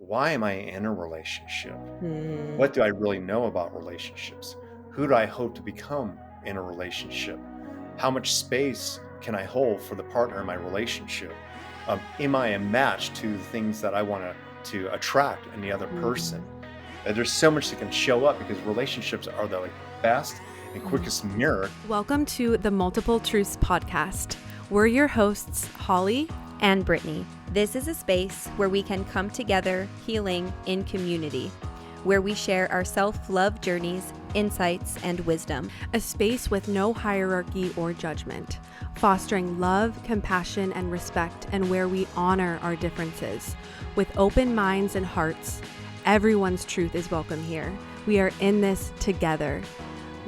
why am I in a relationship? Mm. What do I really know about relationships? Who do I hope to become in a relationship? How much space can I hold for the partner in my relationship? Am I a match to the things that I want to attract in the other person? Mm. There's so much that can show up because relationships are the best and quickest mirror. Welcome to the Multiple Truths podcast. We're your hosts, Holly and Brittany. This is a space where we can come together healing in community, where we share our self-love journeys, insights, and wisdom. A space with no hierarchy or judgment, fostering love, compassion, and respect, and where we honor our differences. With open minds and hearts, everyone's truth is welcome here. We are in this together.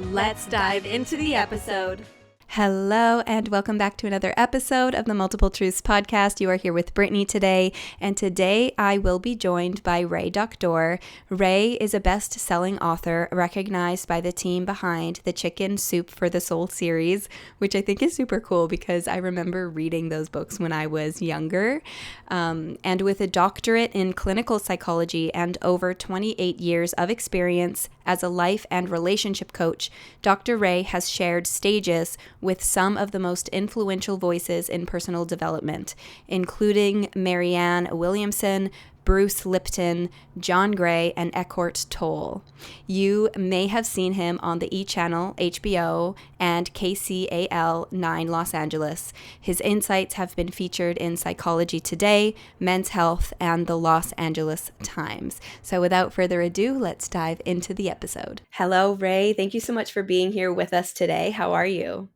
Let's dive into the episode. Hello, and welcome back to another episode of the Multiple Truths podcast. You are here with Brittany today, and today I will be joined by Doktor. Ray is a best-selling author recognized by the team behind the Chicken Soup for the Soul series, which I think is super cool because I remember reading those books when I was younger. And with a doctorate in clinical psychology and over 28 years of experience as a life and relationship coach, Dr. Ray has shared stages with some of the most influential voices in personal development, including Marianne Williamson, Bruce Lipton, John Gray, and Eckhart Tolle. You may have seen him on the E! Channel, HBO, and KCAL 9 Los Angeles. His insights have been featured in Psychology Today, Men's Health, and the Los Angeles Times. So without further ado, let's dive into the episode. Hello, Ray. Thank you so much for being here with us today. How are you?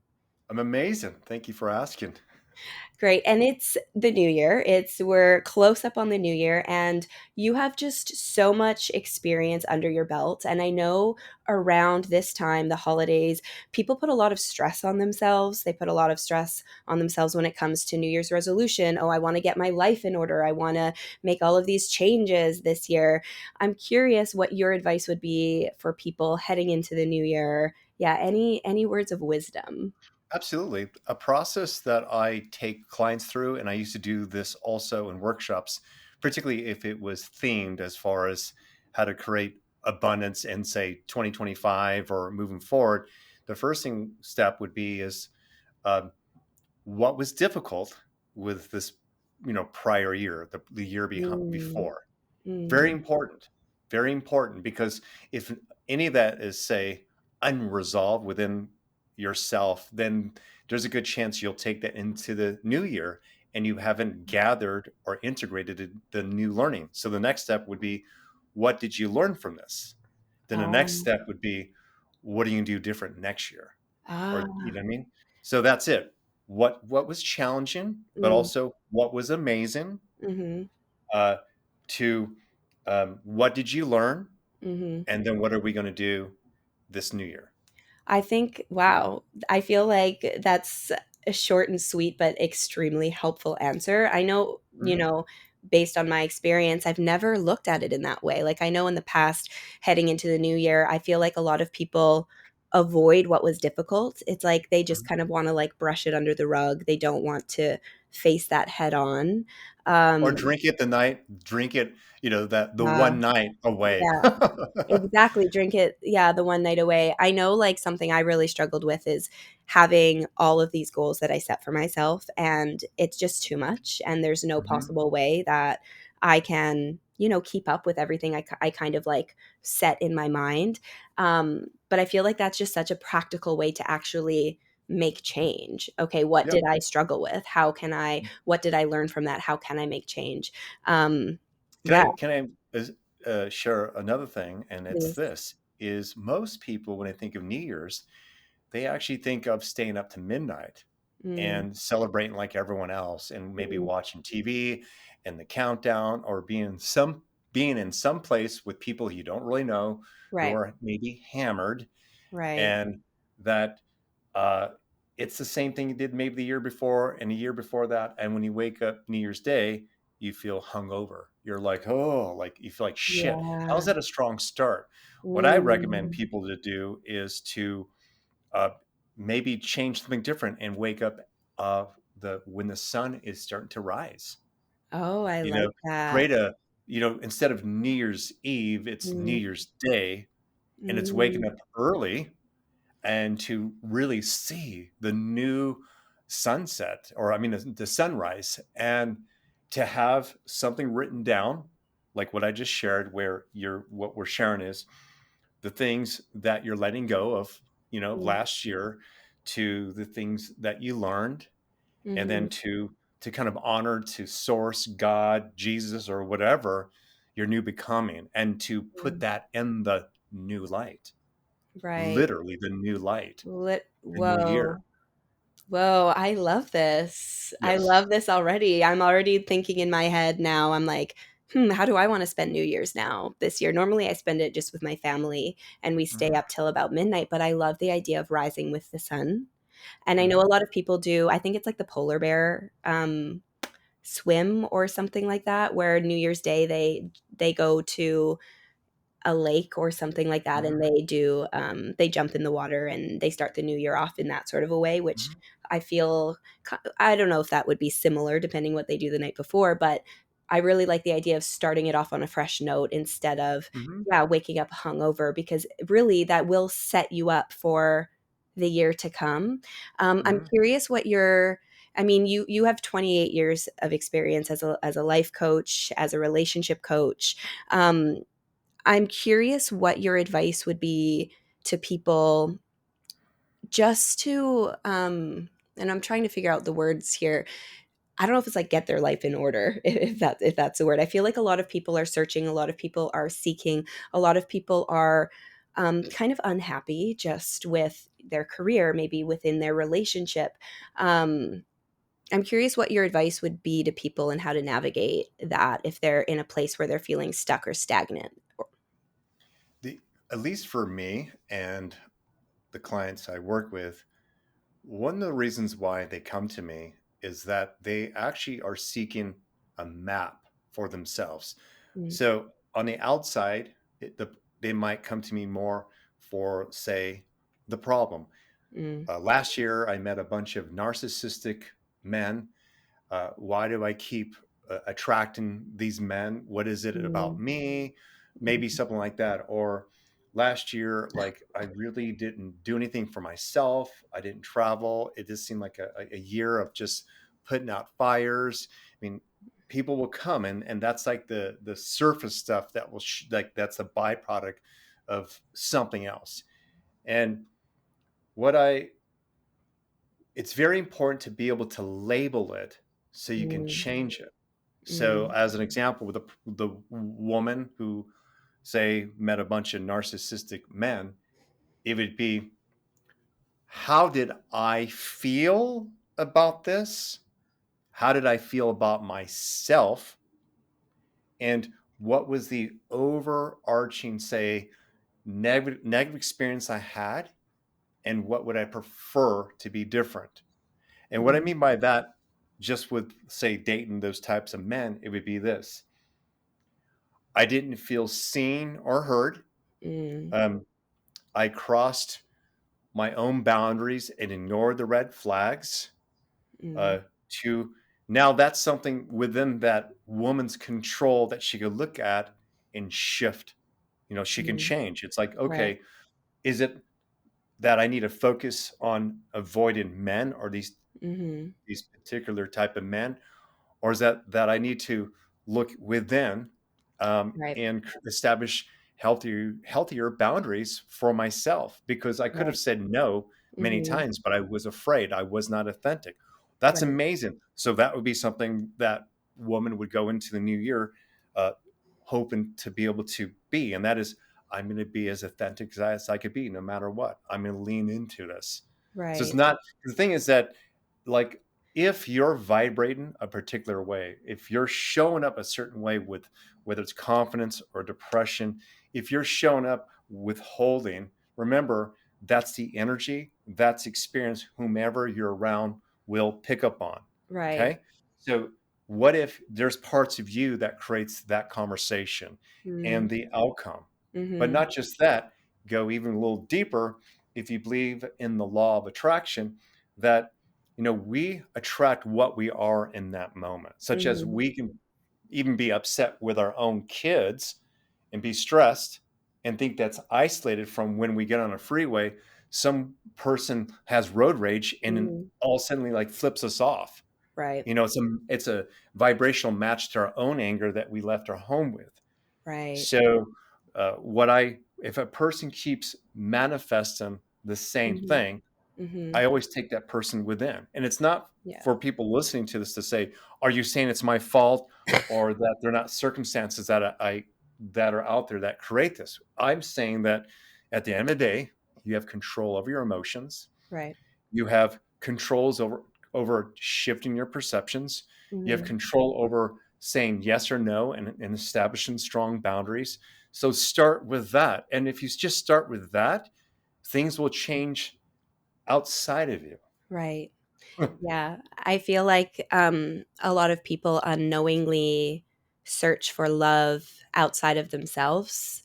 I'm amazing. Thank you for asking. Great. And it's the new year. We're close up on the new year, and you have just so much experience under your belt. And I know around this time, the holidays, people put a lot of stress on themselves. They put a lot of stress on themselves when it comes to New Year's resolution. Oh, I want to get my life in order. I want to make all of these changes this year. I'm curious what your advice would be for people heading into the new year. Yeah, any words of wisdom? Absolutely. A process that I take clients through, and I used to do this also in workshops, particularly if it was themed as far as how to create abundance in, say, 2025 or moving forward. The first step would be is uh, what was difficult with this, prior year, the year Mm, before. mm, Very important, because if any of that is, say, unresolved within yourself, then there's a good chance you'll take that into the new year and you haven't gathered or integrated the new learning. So the next step would be, what did you learn from this? Then the next um, step would be, what do you do different next year? Or, you ah, know what I mean? So that's it. What was challenging, but mm, also what was amazing, mhm, uh, to what did you learn? mhm. And then what are we going to do this new year? I think, wow, I feel like that's a short and sweet but extremely helpful answer. I know, Mhm. based on my experience, I've never looked at it in that way. Like I know in the past, heading into the new year, I feel like a lot of people avoid what was difficult. It's like they just Mhm. kind of want to like brush it under the rug. They don't want to face that head on. Or Um, drink it, that the uh, one night away. yeah. Exactly, drink it the one night away. I know, like, something I really struggled with is having all of these goals that I set for myself, and it's just too much, and there's no Mhm. possible way that I can, keep up with everything I kind of, like, set in my mind, but I feel like that's just such a practical way to actually make change. Okay, what Yep. did I struggle with? What did I learn from that? How can I make change? Um, Can yeah, I share another thing? And it's please. this: is most people, when they think of New Year's, they actually think of staying up to midnight Mm, and celebrating like everyone else, and maybe mm, watching TV and the countdown, or being in some place with people you don't really know who right. are maybe hammered, Right. and that uh, it's the same thing you did maybe the year before and the year before that. And when you wake up New Year's Day, you feel hungover. You're like, oh, like you feel like shit. How's Yeah. that a strong start? What I recommend Mm. people to do is to uh, maybe change something different and wake up uh, the when the sun is starting to rise. Oh, I You like know, that. create instead of New Year's Eve, it's New Mm, Year's Day, and it's waking mm, up early and to really see the new sunset, or I mean, the sunrise, and to have something written down, like what I just shared, where what we're sharing is the things that you're letting go of, mm, last year, to the things that you learned, and then mhm, to kind of honor to source, God, Jesus, or whatever your new becoming, and to put mm. that in the new light, Right. literally the new light, the new year. Whoa. Whoa, I love this. I Yes. love this already. I'm already thinking in my head now. I'm like, how do I want to spend New Year's now this year? Normally I spend it just with my family and we stay Hmm. up till about midnight, but I love the idea of rising with the sun. And I know a Hmm. lot of people do, I think it's like the polar bear swim or something like that, where New Year's Day they go to a lake or something like that, and Hmm. they jump in the water and they start the new year off in that sort of a way, which Hmm. I feel, I don't know if that would be similar depending what they do the night before, but I really like the idea of starting it off on a fresh note instead of, Hmm. yeah, waking up hungover, because really that will set you up for the year to come. I'm Hmm. curious what your, I mean, you have 28 years of experience as a life coach, as a relationship coach. Um, I'm curious what your advice would be to people, just to and I'm trying to figure out the words here. I don't know if it's like get their life in order, if that's the word. I feel like a lot of people are searching, a lot of people are seeking, a lot of people are kind of unhappy just with their career, maybe within their relationship. Um, I'm curious what your advice would be to people and how to navigate that if they're in a place where they're feeling stuck or stagnant. the At least for me and the clients I work with, one of the reasons why they come to me is that they actually are seeking a map for themselves. Mm, So on the outside, they might come to me more for, say, the problem. mm, Last year, I met a bunch of narcissistic men. Why do I keep attracting these men? What is it about mm. me? Maybe something like that. Or last year, like, I really didn't do anything for myself. I didn't travel. It just seemed like a year of just putting out fires. I mean, people will come, and that's like the surface stuff that will like, that's a byproduct of something else. And what I it's very important to be able to label it so you can Mm, change it. So, mm, as an example, with the woman who, say, met a bunch of narcissistic men, it would be, how did I feel about this? How did I feel about myself? And what was the overarching, say, negative experience I had? And what would I prefer to be different? And what I mm, mean by that, just with, say, dating those types of men, it would be this: I didn't feel seen or heard. mm, Um, I crossed my own boundaries and ignored the red flags. mm, Uh, to Now that's something within that woman's control that she could look at and shift. She can mm. change. It's like, Right. okay, is it that I need to focus on avoiding men, or Mhm. these particular type of men, or is that I need to look within, Right. and establish healthier boundaries for myself, because I could have Right. said no many Mhm. times, but I was afraid, I was not authentic. That's Right. amazing. So that would be something that woman would go into the new year, uh, hoping to be able to be, and that is, I'm going to be as authentic as I could be, no matter what. I'm going to lean into this. So it's Right. not the thing is that, like, if you're vibrating a particular way, if you're showing up a certain way, with whether it's confidence or depression, if you're showing up withholding, remember, that's the energy, that's experience, whomever you're around will pick up on. Right. Okay. So what if there's parts of you that creates that conversation Mm. and the outcome? But Mhm. not just that, go even a little deeper. If you believe in the law of attraction, that we attract what we are in that moment, such as Mhm. we can even be upset with our own kids and be stressed and think that's isolated from when we get on a freeway, some person has road rage and then Mhm. all of a sudden like flips us off. Right. It's a vibrational match to our own anger that we left our home with. Right. So, if a person keeps manifesting the same Mhm. thing, Mhm. I always take that person within. And it's not Yeah. for people listening to this to say, are you saying it's my fault or that they're not circumstances that are out there that create this? I'm saying that at the end of the day, you have control over your emotions. Right. You have controls over shifting your perceptions. You have Mhm. control over saying yes or no and establishing strong boundaries. So start with that. And if you just start with that, things will change outside of you. Right. Yeah, I feel like a lot of people unknowingly search for love outside of themselves,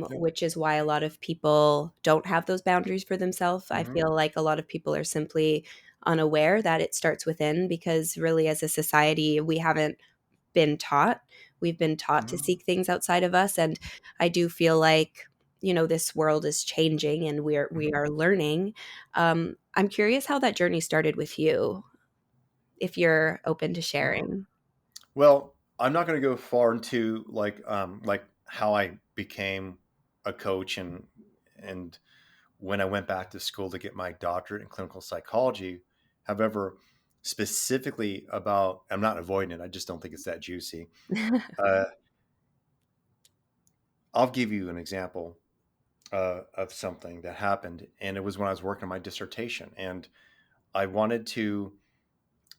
Yeah. which is why a lot of people don't have those boundaries for themselves. I Mhm. feel like a lot of people are simply unaware that it starts within because, really, as a society, we haven't been taught. We've been taught to Mhm. seek things outside of us. And I do feel like, this world is changing and we Mhm. are learning. I'm curious how that journey started with you, if you're open to Mhm. sharing. Well, I'm not going to go far into like how I became a coach and when I went back to school to get my doctorate in clinical psychology. However, specifically about, I'm not avoiding it. I just don't think it's that juicy. Uh, I'll give you an example of something that happened, and it was when I was working on my dissertation, and I wanted to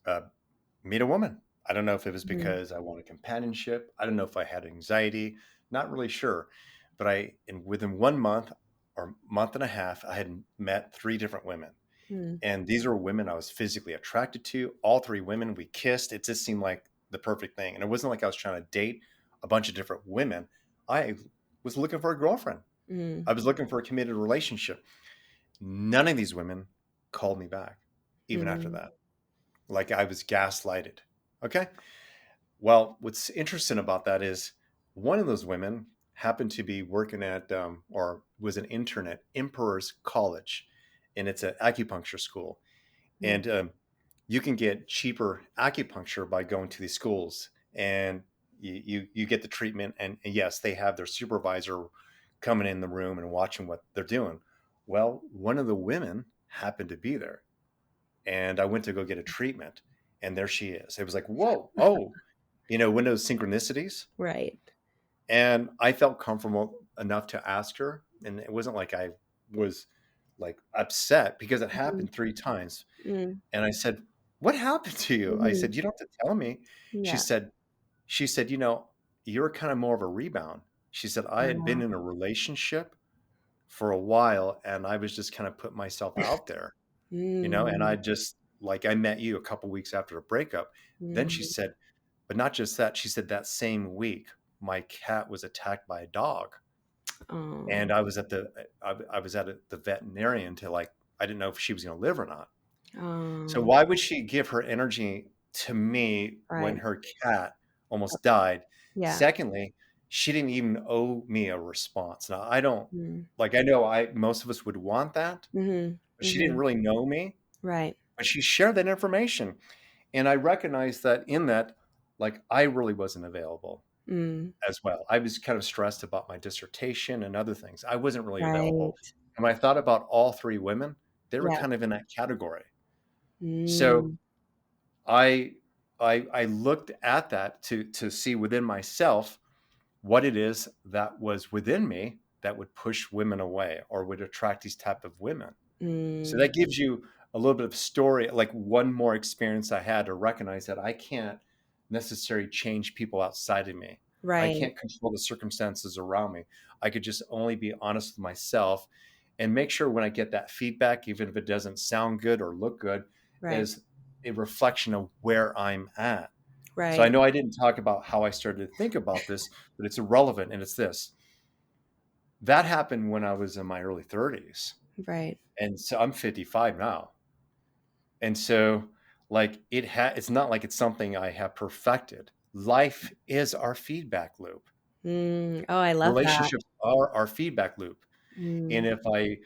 uh, meet a woman. I don't know if it was Mhm. because I wanted companionship. I don't know if I had anxiety. Not really sure. But within 1 month or month and a half, I had met three different women. Mm, And these were women I was physically attracted to. All three women, we kissed. It just seemed like the perfect thing. And it wasn't like I was trying to date a bunch of different women. I was looking for a girlfriend. mm, I was looking for a committed relationship. None of these women called me back, even after mm, that. Like I was gaslighted. Okay. Well, what's interesting about that is one of those women happened to be working at, or was an intern at Emperor's College, and it's an acupuncture school. mm, And you can get cheaper acupuncture by going to these schools, and you get the treatment. And yes, they have their supervisor coming in the room and watching what they're doing. Well, one of the women happened to be there, and I went to go get a treatment, and there she is. It was like, whoa, oh, one of those synchronicities. right. And I felt comfortable enough to ask her. And it wasn't like I was like upset because it Mhm, happened three times. mm, And I said, what happened to you? I mhm. said, you don't have to tell me. She Yeah. said, she said, you're kind of more of a rebound. She said, I had been Wow. in a relationship for a while and I was just kind of put myself out there, and I Mm, just like I met you a couple weeks after the breakup. Then she mm. said, but not just that, she said that same week my cat was attacked by a dog, Oh, and I was at the veterinarian to like I didn't know if she was going to live or not. So oh, why would she give her energy to me when right. her cat almost died? Yeah. Secondly, she didn't even owe me a response. Now I don't Mm, like I know I most of us would want that, mhm, but she didn't mhm. really know me. Right. But she shared that information. And I recognized that in that, like, I really wasn't available Mm, as well. I was kind of stressed about my dissertation and other things. I wasn't really available. right. And when I thought about all three women, they were Yeah. kind of in that category. So Mm, I I looked at that to see within myself what it is that was within me that would push women away or would attract these type of women. So mm, that gives you a little bit of story, like one more experience I had to recognize that I can't necessarily change people outside of me. I right. can't control the circumstances around me. I could just only be honest with myself and make sure when I get that feedback, even if it doesn't sound good or look good, Right. is a reflection of where I'm at. So I Right. know I didn't talk about how I started to think about this, but it's irrelevant. And it's this that happened when I was in my early 30s. Right. And so I'm 55 now. And so like it's not like it's something I have perfected. life is our feedback loop. Oh, I love that. Relationships are our feedback loop. And Mm, if I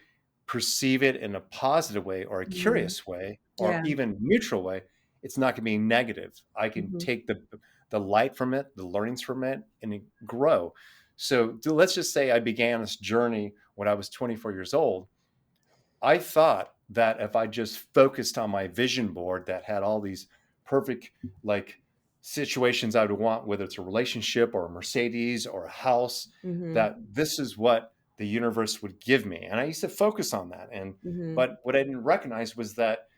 perceive it in a positive way or a mhm. curious way or Yeah. even neutral way, it's not going to be negative. I can Mhm. take the light from it, the learnings from it, and grow. So let's just say I began this journey when I was 24 years old. I thought that if I just focused on my vision board that had all these perfect like situations I would want, whether it's a relationship or a Mercedes or a house, Mhm. that this is what the universe would give me. And I used to focus on that. And Mhm. but what I didn't recognize was that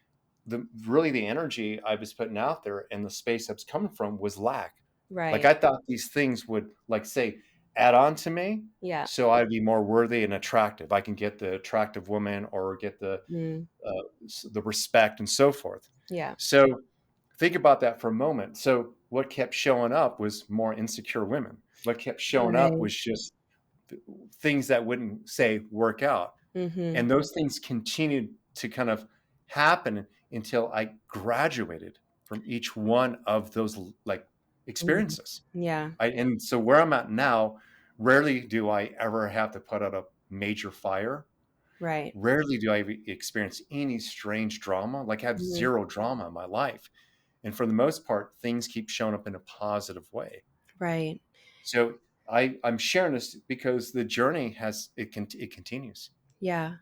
the energy I was putting out there and the space I was coming from was lack. Like Right. I thought these things would like say add on to me, Yeah. so I'd be more worthy and attractive. I can get the attractive woman or get Mm. the respect and so forth. Yeah. So think about that for a moment. So what kept showing up was more insecure women. What kept showing up Right. was just things that wouldn't say work out. Mhm. And those things continued to kind of happen until I graduated from each one of those like Mhm. experiences. Yeah. And so where I'm at now, rarely do I ever have to put out a major fire. Right. Rarely do I experience any strange drama. Like I have Mhm. zero drama in my life. And for the most part, things keep showing up in a positive way. Right. So I'm sharing this because the journey it continues. Yeah.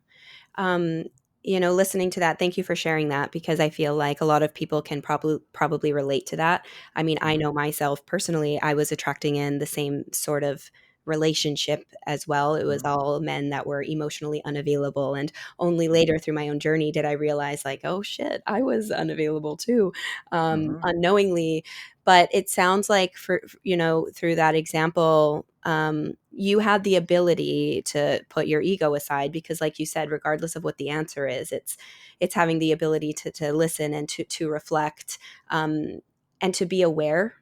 um, listening to that, thank you for sharing that because I feel like a lot of people can probably relate to that. I mean, I Hmm. know myself personally, I was attracting in the same sort of relationship as well. It was Hmm. all men that were emotionally unavailable, and only Hmm. later through my own journey did I realize like, oh shit, I was unavailable too, Hmm. unknowingly. But it sounds like for through that example, you had the ability to put your ego aside because, like you said, regardless of what the answer is, it's having the ability to listen and to reflect, um, and to be aware.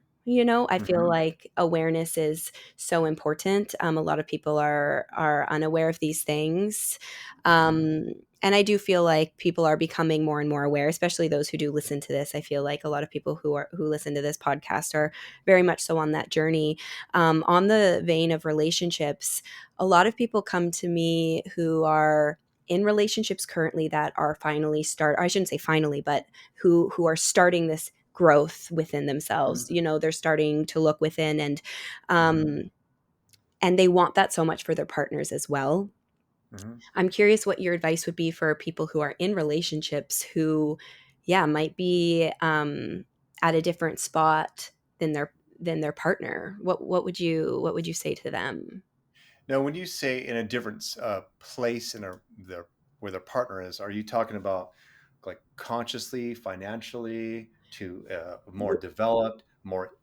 I feel Hmm. like awareness is so important. A lot of people are unaware of these things. Hmm. Um, and I do feel like people are becoming more and more aware, especially those who do listen to this. I feel like a lot of people who listen to this podcast are very much so on that journey. On the vein of relationships, a lot of people come to me who are in relationships currently that are finally I shouldn't say finally, but who are starting this growth within themselves. They're starting to look within, Hmm. um and they want that so much for their partners as well. Hmm. I'm curious what your advice would be for people who are in relationships who, yeah, might be at a different spot than their partner. What would you say to them? Now, when you say in a different place where their partner is, are you talking about like consciously, financially, to more developed, more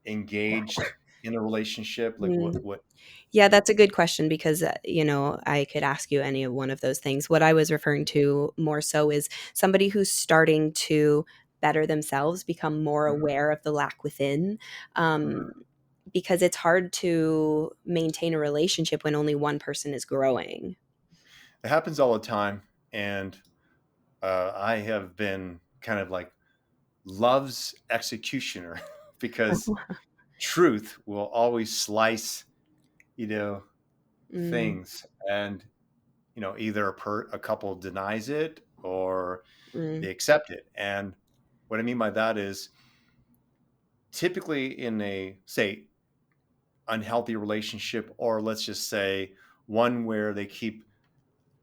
engaged in a relationship? Like Mm. what? Yeah, that's a good question because, I could ask you any of one of those things. What I was referring to more so is somebody who's starting to better themselves, become more Mhm. aware of the lack within. Mhm. Because it's hard to maintain a relationship when only one person is growing. It happens all the time, and I have been kind of like love's executioner because truth will always slice, you know, Mm, things, and either a couple denies it or mm, they accept it. And what I mean by that is typically in a say unhealthy relationship, or let's just say one where they keep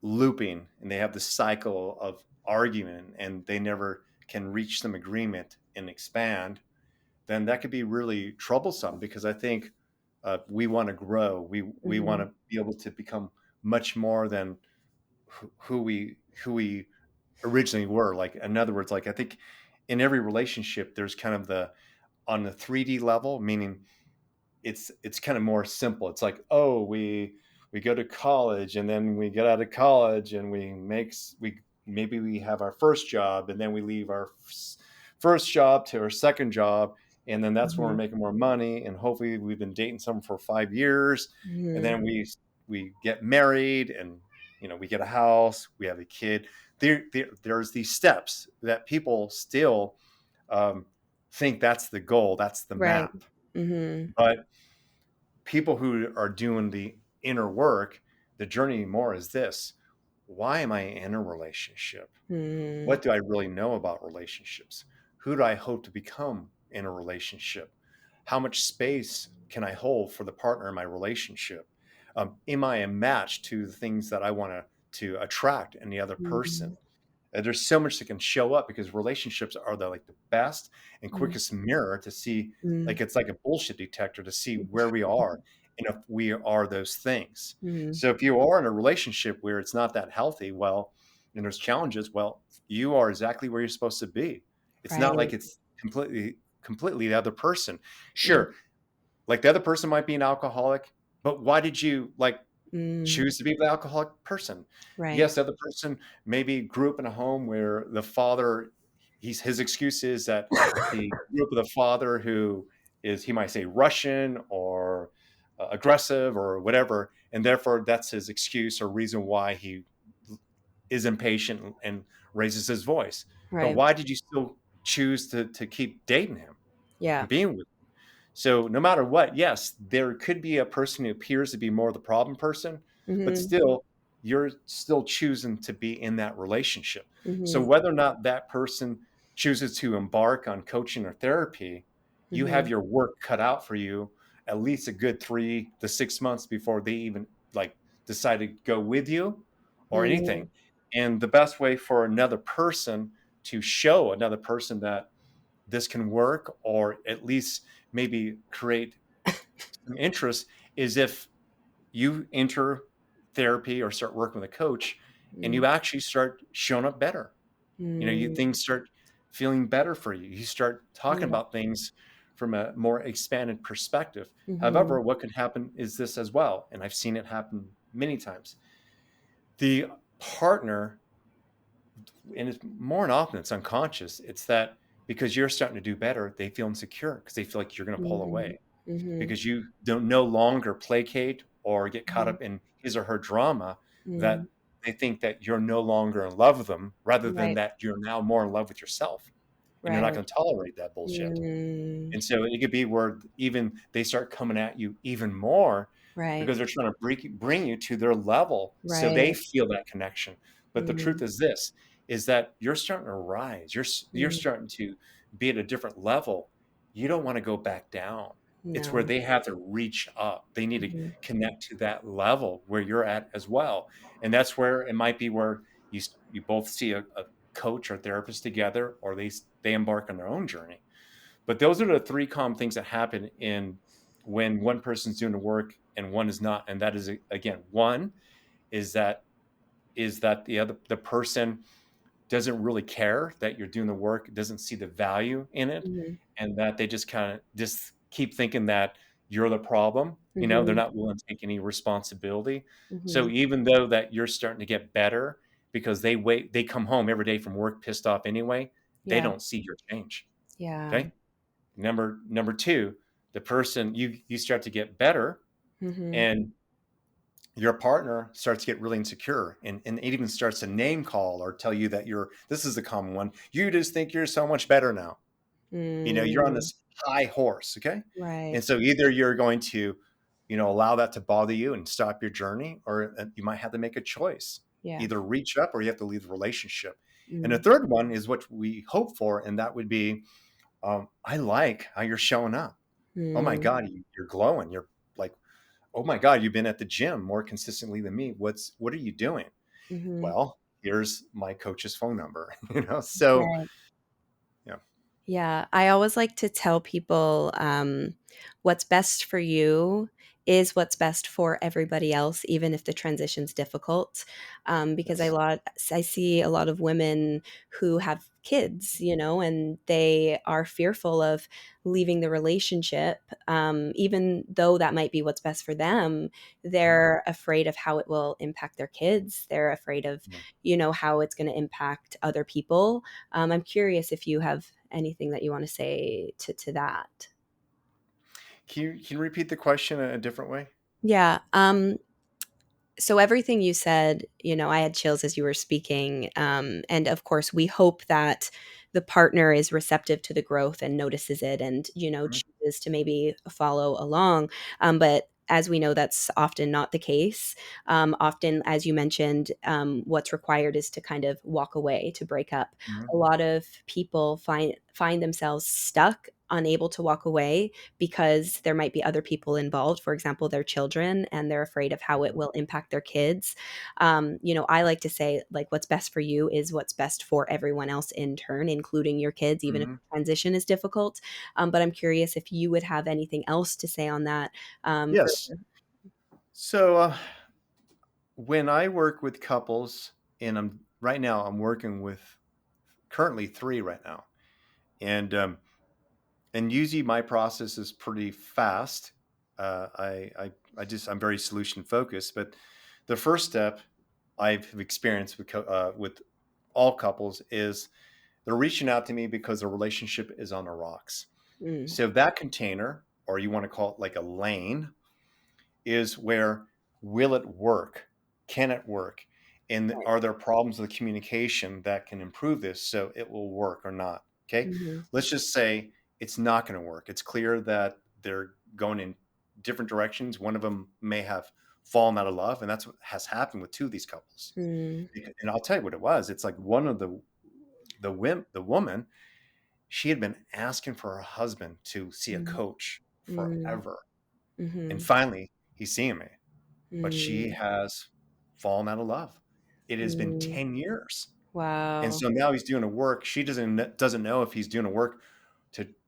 looping and they have this cycle of argument and they never can reach some agreement and expand, then that could be really troublesome because I think we want to grow. We want mhm, to be able to become much more than who we originally were. Like in other words, like I think in every relationship, there's kind of the on the 3D level, meaning it's kind of more simple. It's like, oh, we go to college and then we get out of college and we maybe we have our first job and then we leave our first job to our second job, and then that's when we're mhm, making more money, and hopefully we've been dating someone for 5 years, and mhm, then we get married, and we get a house, we have a kid. There's these steps that people still um, think that's the goal, that's the Right. map. Mm-hmm. But people who are doing the inner work, the journey more is this: why am I in a relationship? Mm-hmm. What do I really know about relationships? Who do I hope to become in a relationship? How much space can I hold for the partner in my relationship? Am I a match to the things that I want to attract in the other person? There's so much that can show up because relationships are the best and quickest mirror to see. Mm-hmm. Like, it's like a bullshit detector to see where we are and if we are those things. Mm-hmm. So if you are in a relationship where it's not that healthy, well, and there's challenges, well, you are exactly where you're supposed to be. It's not Right. like it's completely the other person. Mm-hmm. Sure, like the other person might be an alcoholic, but why did you Mm-hmm. choose to be the alcoholic person? Right. Yes, the other person maybe grew up in a home where the father, his excuse is that he grew up with a father who is, he might say, Russian or aggressive or whatever, and therefore that's his excuse or reason why he is impatient and raises his voice. But Right. why did you still choose to keep dating him Yeah. and being with? So no matter what, yes, there could be a person who appears to be more the problem person, but Mm-hmm. still, you're still choosing to be in that relationship. So Mm-hmm. whether or not that person chooses to embark on coaching or therapy, you Mm-hmm. have your work cut out for you at least a good 3 to 6 months before they even decide to go with you or Mm-hmm. anything. And the best way for another person to show another person that this can work, or at least maybe create some interest, is if you enter therapy or start working with a coach and you actually start showing up better. Mm-hmm. Things start feeling better for you. You start talking Yeah. about things from a more expanded perspective. Mm-hmm. However, what can happen is this as well, and I've seen it happen many times. The partner, and it's more than often it's unconscious, it's that because you're starting to do better, they feel insecure because they feel like you're going to pull Mm-hmm. away Mm-hmm. because you don't no longer placate or get caught Mm-hmm. up in his or her drama, Mm-hmm. that they think that you're no longer in love with them rather than Right. that you're now more in love with yourself, and you're not Right. going to tolerate that bullshit. Mm. And so it could be where even they start coming at you even more Right. because they're trying to bring you to their level so they Right. feel that connection. But the Mm-hmm. truth is this, is that you're starting to rise. You're Mm-hmm. starting to be at a different level. You don't want to go back down. It's where No. they have to reach up. They need to Mm-hmm. connect to that level where you're at as well. And that's where it might be where you both see a coach or therapist together, or they embark on their own journey. But those are the three common things that happen in when one person's doing the work and one is not. And that is, again, one is that the person doesn't really care that you're doing the work, doesn't see the value in it, Mm-hmm. and that they just kind of just keep thinking that you're the problem. They're Mm-hmm. not willing to take any responsibility. So Mm-hmm. even though that you're starting to get better because they come home every day from work pissed off anyway, they Yeah. don't see your change. Yeah. Okay. Number two, the person, you start to get better, Mm-hmm. and your partner starts to get really insecure, and it even starts to name call or tell you that this is a common one. You just think you're so much better now. You're on Mm. this high horse. Okay. Right. And so either you're going to, allow that to bother you and stop your journey, or you might have to make a choice, Yeah. either reach up or you have to leave the relationship. And the Mm. third one is what we hope for. And that would be, I like how you're showing up. Oh my Mm. God, you're glowing. You're like, oh my God, you've been at the gym more consistently than me. What are you doing? Mm-hmm. Well, here's my coach's phone number. So Right. yeah. Yeah, I always like to tell people what's best for you is what's best for everybody else, even if the transition's difficult. Because Yes. I see a lot of women who have kids, and they are fearful of leaving the relationship, even though that might be what's best for them. They're afraid of how it will impact their kids. They're afraid of, Yeah. how it's going to impact other people. I'm curious if you have anything that you want to say to that. Can you repeat the question in a different way? Yeah. So everything you said, I had chills as you were speaking. And of course, we hope that the partner is receptive to the growth and notices it and, Mhm, chooses to maybe follow along. But as we know, that's often not the case. Often, as you mentioned, what's required is to kind of walk away, to break up. mhm, A lot of people find themselves stuck, unable to walk away because there might be other people involved, for example, their children, and they're afraid of how it mhm, will impact their kids. I like to say, like, what's best for you is what's best for everyone else in turn, including your kids, even if mhm. the transition is difficult. But I'm curious if you would have anything else to say on that. For Yes. So when I work with couples, and right now I'm working with currently three right now, and usually my process is pretty fast. I'm very solution focused, but the first step I've experienced with all couples is they're reaching out to me because the relationship is on the rocks. mm, So that container, or you want to call it like a lane, is where will it work? Can it work? And right. are there problems with communication that can improve this so it will work or not? Okay. Mhm, Let's just say it's not going to work. It's clear that they're going in different directions. One of them may have fallen out of love. And that's what has happened with two of these couples. mm, And I'll tell you what it was. It's like one of the woman, she had been asking for her husband to see a mm, coach mm, forever. And mhm, finally, he's seeing me, but she mm, has fallen out of love. It has been mm. 10 years. And Wow. so now he's doing a work. She doesn't know if he's doing a work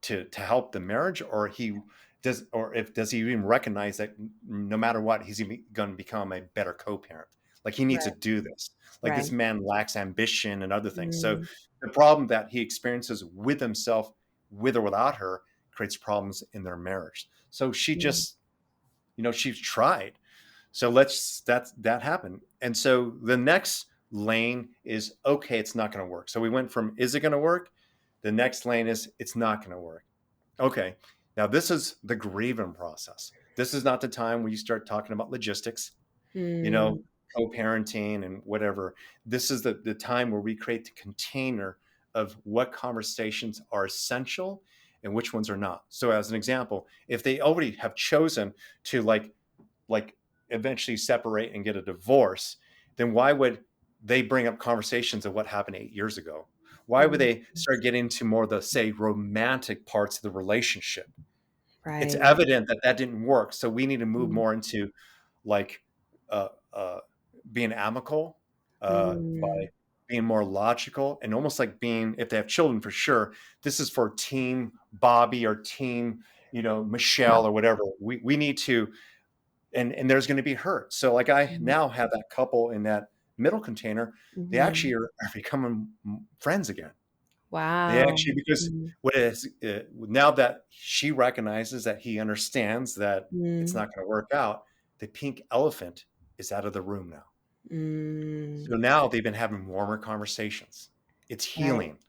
to help the marriage, or he does, or if does he even recognize that no matter what, he's going to become a better co-parent. Like he needs to Right. do this. Like this Right. man lacks ambition and other things. So Mm, the problem that he experiences with himself, with or without her, creates problems in their marriage. So she mm, just, she's tried. So that happened. And so the next lane is okay, it's not going to work. So we went from is it going to work? The next lane is it's not going to work. Okay. Now this is the grieving process. This is not the time where you start talking about logistics, you know, mm, co-parenting and whatever. This is the time where we create the container of what conversations are essential and which ones are not. So as an example, if they already have chosen to like eventually separate and get a divorce, then why would they bring up conversations of what happened 8 years ago? Why would mm. they start getting into more of the, say, romantic parts of the relationship? It's Right. evident that that didn't work. So we need to move Mm, more into like uh, uh, being amicable, mm. by being more logical, and almost like being, if they have children for sure, this is for team Bobby or team, Michelle or whatever. We need to, and there's going to be hurt. So like I Mhm, now have that couple in that middle container. They actually mhm. are becoming friends again. They Wow. actually, because Mm, what is now that she recognizes that he understands that it's mm, not going to work out, the pink elephant is out of the room now. mm. So now they've been having warmer conversations. It's Right. healing.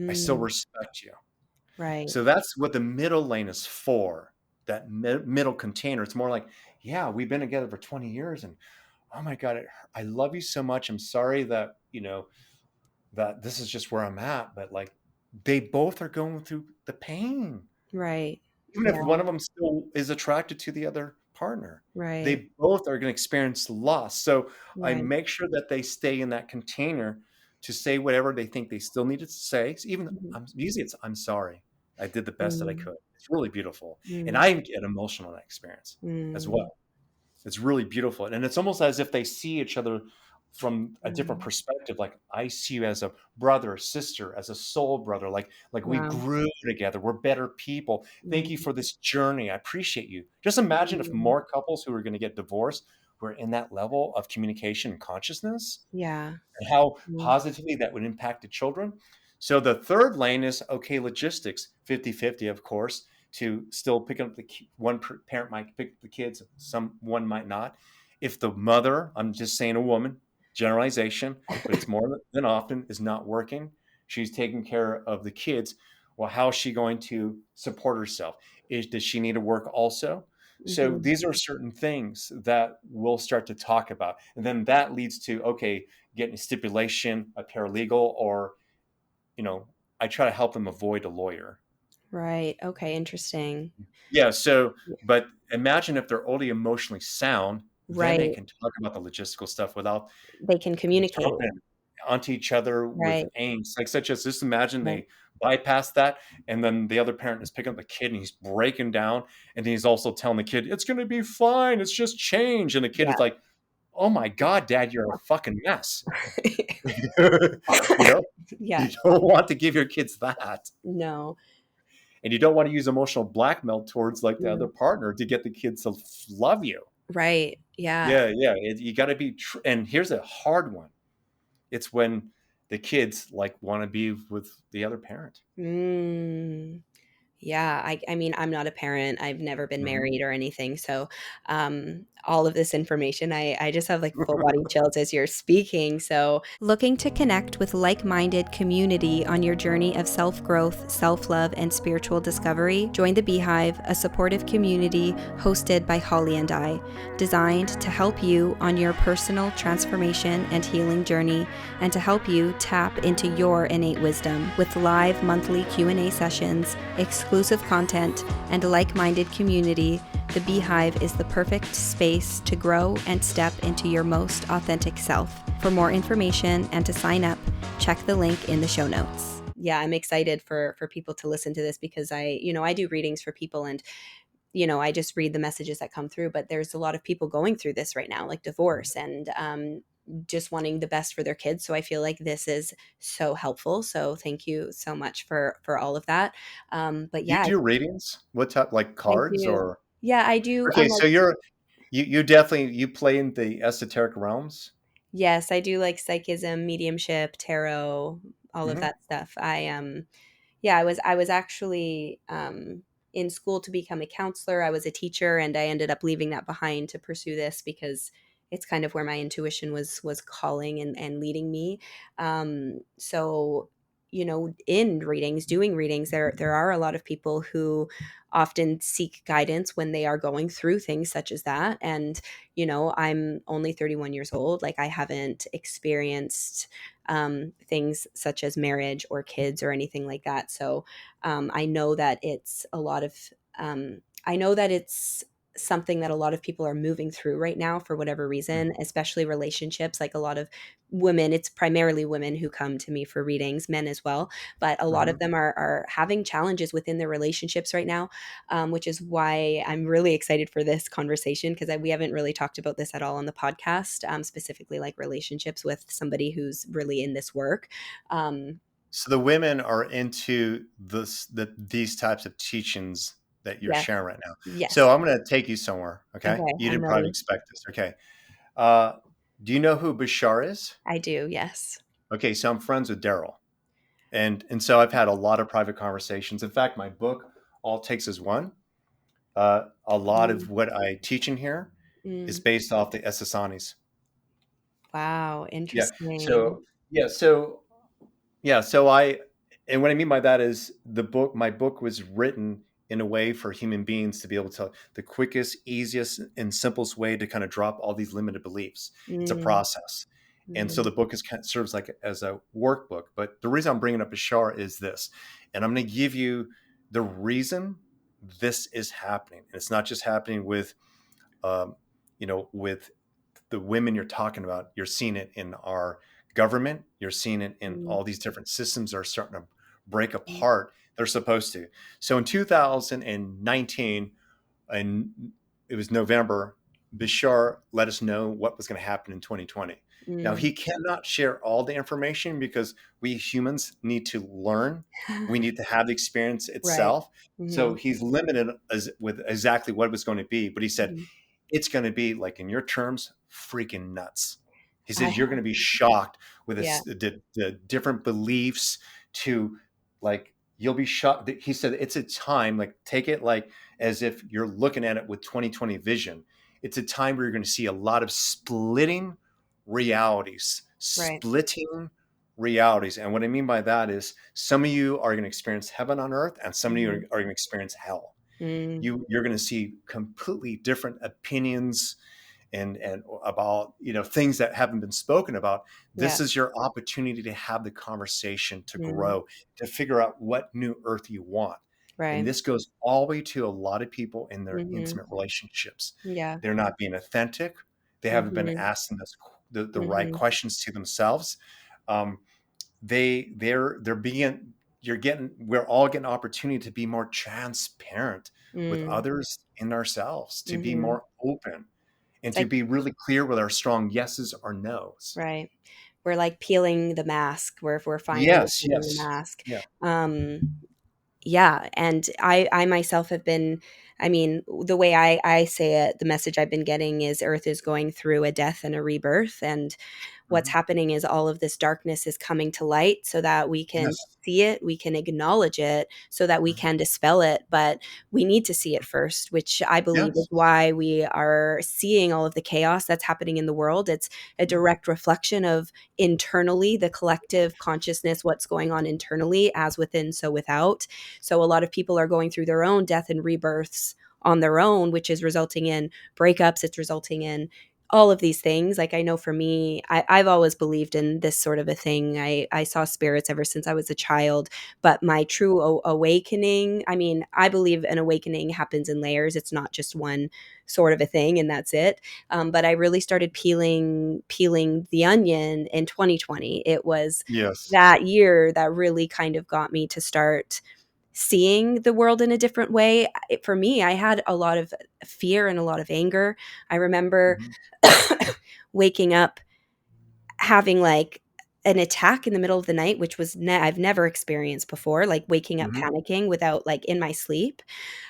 I still Mm, respect you. right. So that's what the middle lane is for. That middle container. It's more like, yeah, we've been together for 20 years, and oh my God, I love you so much. I'm sorry that, that this is just where I'm at, but like they both are going through the pain. Right. Even if Yeah. one of them still is attracted to the other partner, Right. they both are going to experience loss. So I Right. make sure that they stay in that container to say whatever they think they still needed to say. So even Mhm. usually it's I'm sorry. I did the best that I Mm, could. It's really beautiful. And mm, I get emotional in that experience as mm, well. It's really beautiful. And it's almost as if they see each other from a different mm. perspective. Like I see you as a brother, sister, as a soul brother. Like we Wow. grew together. We're better people. Thank you Mm, for this journey. I appreciate you. Just imagine if mm. more couples who are going to get divorced were in that level of communication and consciousness, Yeah. and how Mm, positively that would impact the children. So the third lane is okay, logistics, 50-50, of course, to still pick up one parent might pick up the kids, one might not. If the mother, I'm just saying a woman, generalization, but it's more than often, is not working, she's taking care of the kids. Well, how is she going to support herself? Does she need to work also? So Mhm. these are certain things that we'll start to talk about. And then that leads to, okay, getting a stipulation, a paralegal, or, you know, I try to help them avoid a lawyer. Right. Okay. Interesting. Yeah. So, but imagine if they're already emotionally sound, then they Right. can talk about the logistical stuff without They can communicate. jumping onto each other with Right. aims, like such as just imagine Right. they bypass that, and then the other parent is picking up the kid and he's breaking down, and he's also telling the kid it's going to be fine, it's just change, and the kid Yeah. is like, oh my god, dad, you're a fucking mess. you know Yeah. you don't want to give your kids that, No. and you don't want to use emotional blackmail towards like the other Mm. partner to get the kids to love you. Right. Yeah. Yeah, you got to be and here's a hard one. It's when the kids like want to be with the other parent. Mm. Yeah, I mean, I'm not a parent. I've never been Mhm. married or anything. So, all of this information, I just have like full body chills as you're speaking. So, looking to connect with like minded community on your journey of self growth, self love, and spiritual discovery, join the Beehive, a supportive community hosted by Holly and I, designed to help you on your personal transformation and healing journey, and to help you tap into your innate wisdom with live monthly Q&A sessions, exclusive content, and a like-minded community. The Beehive is the perfect space to grow and step into your most authentic self. For more information and to sign up, check the link in the show notes. Yeah, I'm excited for people to listen to this because I do readings for people, and I just read the messages that come through, but there's a lot of people going through this right now, like divorce and just wanting the best for their kids. So I feel like this is so helpful. So thank you so much for all of that. But You yeah, do readings? What type, like I cards do. or? Yeah, I do. Okay, so you definitely you play in the esoteric realms. Yes, I do like psychism, mediumship, tarot, all of Hmm. that stuff. Yeah, I was actually in school to become a counselor. I was a teacher, and I ended up leaving that behind to pursue this because it's kind of where my intuition was calling and leading me. So in readings, doing readings, there are a lot of people who often seek guidance when they are going through things such as that. And I'm only 31 years old. Like, I haven't experienced things such as marriage or kids or anything like that. So I know that it's a lot of, I know that it's something that a lot of people are moving through right now for whatever reason, especially relationships. Like, a lot of women, it's primarily women who come to me for readings, men as well, but a lot of Hmm. them are having challenges within their relationships right now, which is why I'm really excited for this conversation, because we haven't really talked about this at all on the podcast, specifically like relationships with somebody who's really in this work. Um, So the women are into these types of teachings that you're yes, sharing right now. yes. So I'm going to take you somewhere. Okay, Okay, you I'm didn't probably ready. expect this. Okay, uh, do you know who Bashar is? I do, yes. Okay, so I'm friends with Daryl, and so I've had a lot of private conversations. In fact, my book, All It Takes Is One. A lot Mm, of what I teach in here is mm. based off the Essasanis. Wow, Yeah. interesting. So yeah. So I, and what I mean by that is my book was written in a way for human beings to be able to the quickest, easiest, and simplest way to kind of drop all these limited beliefs. It's a Mm, process. And so mm, the book is kind of serves like as a workbook. But the reason I'm bringing up Ashar is this, and I'm going to give you the reason this is happening. And it's not just happening with, um, with the women you're talking about. You're seeing it in our government. You're seeing it in mm, all these different systems that are starting to break mm, apart. They're supposed to. So in 2019, and it was November, Bashar let us know what was going to happen in 2020. Now, mm. he cannot share all the information because we humans need to learn. We need to have the experience Right. itself. So Mhm, he's limited with exactly what it was going to be. But he said, mhm. it's going to be like in your terms, freaking nuts. He I says you're going to be shocked with Yeah. the different beliefs to like you'll be shocked. He said it's a time like take it like as if you're looking at it with 2020 vision. It's a time where you're going to see a lot of splitting realities, Right. splitting realities. And what I mean by that is some of you are going to experience heaven on earth and some of you are Mhm, going to experience hell. Mm. You're going to see completely different opinions and about, things that haven't been spoken about. Yeah. This is your opportunity to have the conversation, to Mm. grow, to figure out what new earth you want. And Right. this goes all the way to a lot of people in their Mm-hmm. intimate relationships. Yeah. They're not being authentic. They haven't been Mm-hmm. asking the right Mm-hmm. questions to themselves. Um, they're being you're getting we're all getting opportunity to be more transparent with Mm. others and ourselves, to be Mm-hmm. more open, and It's to like, be really clear with our strong yeses or nos. right. We're like peeling the mask. We're finally Yes, peeling the yes. mask. Yeah. Um, yeah. And I myself have been, I mean, the way I say it, the message I've been getting is Earth is going through a death and a rebirth. And what's Mhm. happening is all of this darkness is coming to light so that we can Yes. see it, we can acknowledge it, so that we Mhm. can dispel it. But we need to see it first, which I believe is Yes. why we are seeing all of the chaos that's happening in the world. It's a Mhm. direct reflection of internally the collective consciousness, what's going on internally, as within, so without. So a lot of people are going through their own death and rebirths on their own, which is resulting in breakups. It's resulting in all of these things. Like, I know for me, I've always believed in this sort of a thing. I saw spirits ever since I was a child, but my true awakening, I mean, I believe an awakening happens in layers. It's not just one sort of a thing and that's it. But I really started peeling the onion in 2020. It was Yes. that year that really kind of got me to start seeing the world in a different way. For me, I had a lot of fear and a lot of anger. I remember Mhm. waking up having like an attack in the middle of the night, which was I've never experienced before, like waking up Mhm. panicking without, like, in my sleep.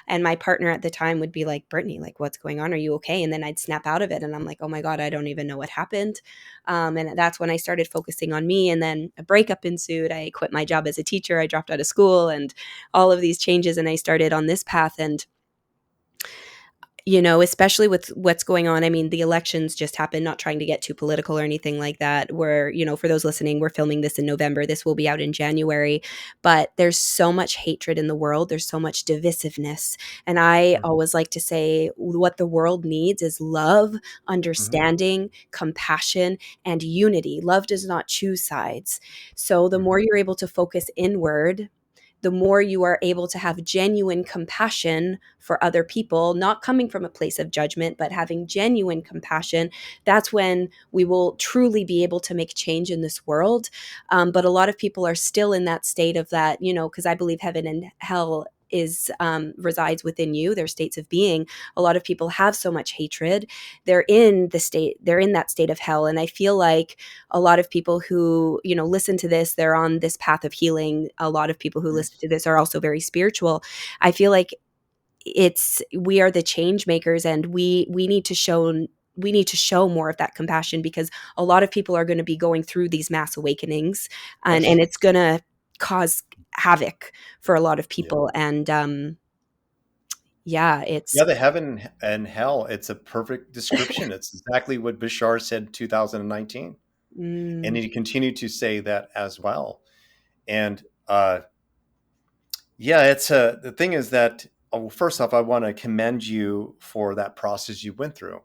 And my partner at the time would be like, Brittany, like, what's going on? Are you okay? And then I'd snap out of it. And I'm like, oh my God, I don't even know what happened. And that's when I started focusing on me. And then a breakup ensued. I quit my job as a teacher. I dropped out of school and all of these changes. And I started on this path. And especially with what's going on. I mean, the elections just happened, not trying to get too political or anything like that. For those listening, we're filming this in November. This will be out in January. But there's so much hatred in the world. There's so much divisiveness. And I Mhm. always like to say what the world needs is love, Mhm. understanding, compassion, and unity. Love does not choose sides. So the more Mhm. you're able to focus inward, the more you are able to have genuine compassion for other people, not coming from a place of judgment, but having genuine compassion. That's when we will truly be able to make change in this world. But a lot of people are still in that state of that, because I believe heaven and hell is resides within you. They're states of being. A lot of people have so much hatred. They're in that state of hell. And I feel like a lot of people who, listen to this, they're on this path of healing. A lot of people who listen Yes. to this are also very spiritual. I feel like we are the change makers, and we need to show more of that compassion, because a lot of people are going to be going through these mass awakenings, and Yes. it's going to cause havoc for a lot of Yeah. people. And yeah, Yeah, it's the heaven and hell, it's a perfect description. It's exactly what Bashar said in 2019. And mm, he continued to say that as well. And yeah, the thing is that, first off, I want to commend you for that process you went through,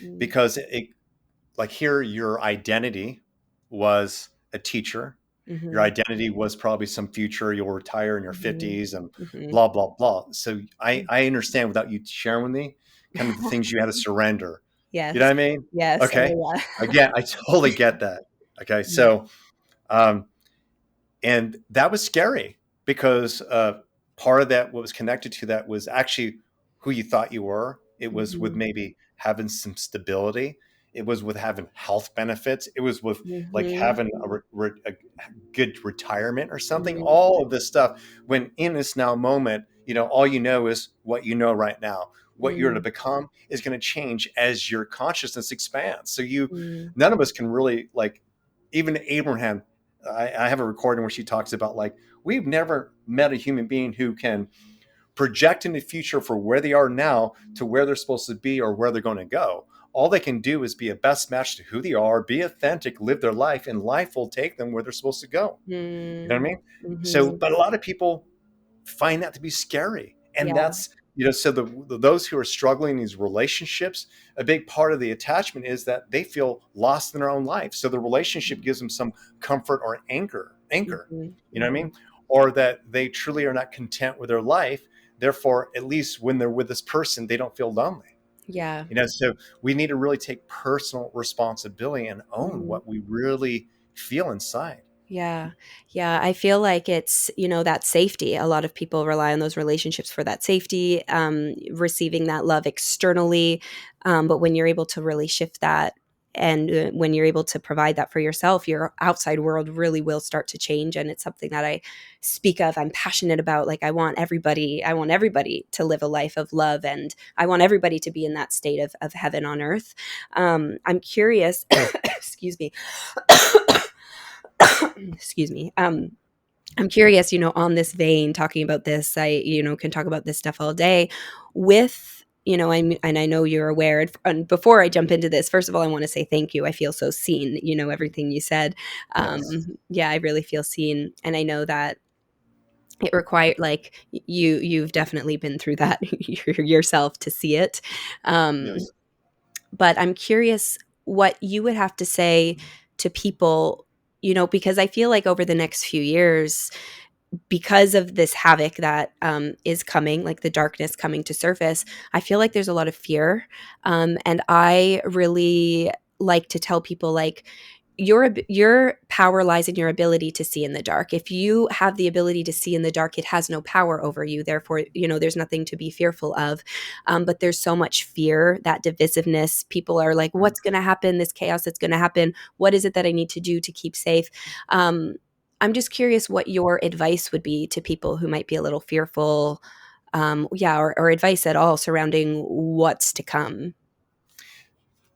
mm, because like here, your identity was a teacher. Your mhm, identity was probably some future. You'll retire in your mhm, 50s and mhm. blah, blah, blah. So I understand, without you sharing with me, kind of the things you had to surrender. You know Yes. what I mean? Yes. Okay. Oh, yeah. Again, I totally get that. Okay. Mm, So, um, and that was scary, because part of that, what was connected to that, was actually who you thought you were. It was with mhm, maybe having some stability. It was with having health benefits. It was with like mhm, having a good retirement or something. mhm, All of this stuff, when in this now moment, all you know is what you know right now. What you're to mm, become is going to change as your consciousness expands. So mm, none of us can really, like, even Abraham. I have a recording where she talks about, like, we've never met a human being who can project in the future for where they are now to where they're supposed to be or where they're going to go. All they can do is be a best match to who they are, be authentic, live their life, and life will take them where they're supposed to go. You know what I mm, mean? So, mhm. but a lot of people find that to be scary. And Yeah. So those who are struggling in these relationships, a big part of the attachment is that they feel lost in their own life. So the relationship gives them some comfort or anchor, Mhm, you know what I mhm. mean? Or that they truly are not content with their life. Therefore, at least when they're with this person, they don't feel lonely. Yeah. So we need to really take personal responsibility and own Mhm. what we really feel inside. Yeah. Yeah. I feel like it's, that safety. A lot of people rely on those relationships for that safety, receiving that love externally. But when you're able to really shift that and when you're able to provide that for yourself, your outside world really will start to change. And it's something that I speak of. I'm passionate about. Like, I want everybody to live a life of love, and I want everybody to be in that state of heaven on earth. I'm curious, excuse me. Excuse me. I'm curious, on this vein, talking about this, I, can talk about this stuff all day with, and I know you're aware. And before I jump into this, first of all, I want to say thank you. I feel so seen, everything you said. Yes. Yeah, I really feel seen. And I know that it required, like, you've definitely been through that yourself to see it. Um, Yes. but I'm curious what you would have to say to people, because I feel like over the next few years, because of this havoc that is coming, like the darkness coming to surface, I feel like there's a lot of fear. And I really like to tell people, like, your power lies in your ability to see in the dark. If you have the ability to see in the dark, it has no power over you. Therefore, there's nothing to be fearful of. But there's so much fear, that divisiveness. People are like, what's going to happen? This chaos that's going to happen. What is it that I need to do to keep safe? Um, I'm just curious what your advice would be to people who might be a little fearful, or advice at all surrounding what's to come.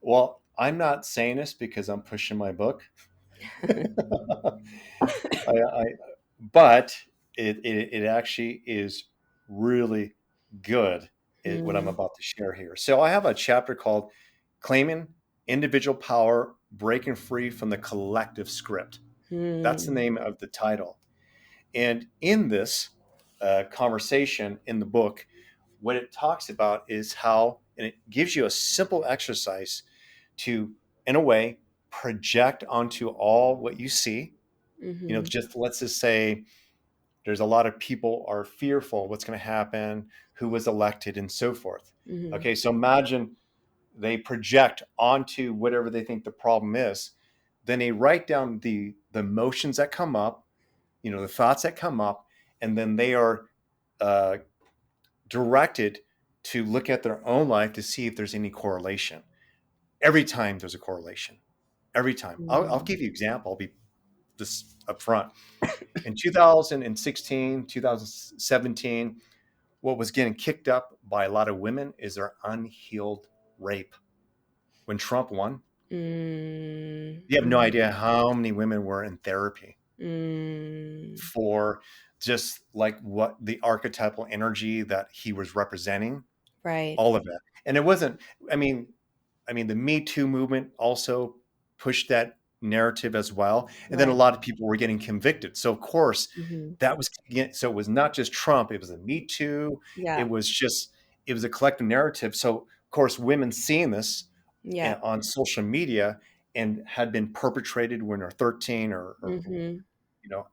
Well, I'm not saying this because I'm pushing my book. I but it actually is really good what I'm Mm, about to share here. So I have a chapter called Claiming Individual Power, Breaking Free from the Collective Script. That's the mm, name of the title. And in this conversation in the book, what it talks about is how, and it gives you a simple exercise to, in a way, project onto all what you see. mhm, Just let's just say there's a lot of people are fearful what's going to happen, who was elected, and so forth. mhm, Okay, so imagine they project onto whatever they think the problem is. Then they write down the emotions that come up, the thoughts that come up, and then they are uh, directed to look at their own life to see if there's any correlation. Every time there's a correlation. Every time. I'll mhm, give you an example. I'll be this up front. In 2016, 2017, what was getting kicked up by a lot of women is their unhealed rape. When Trump won, mm, you have no mhm, idea how many women were in therapy mm. for just like what the archetypal energy that he was representing, Right, all of it. And it wasn't, I mean, the Me Too movement also pushed that narrative as well. And then a right. lot of people were getting convicted. So of course, Mhm. that was so it was not just Trump, it was a Me Too. Yeah, It was a collective narrative. So of course, women seeing this yeah. on social media and had been perpetrated when they're 13 or Mhm, you know,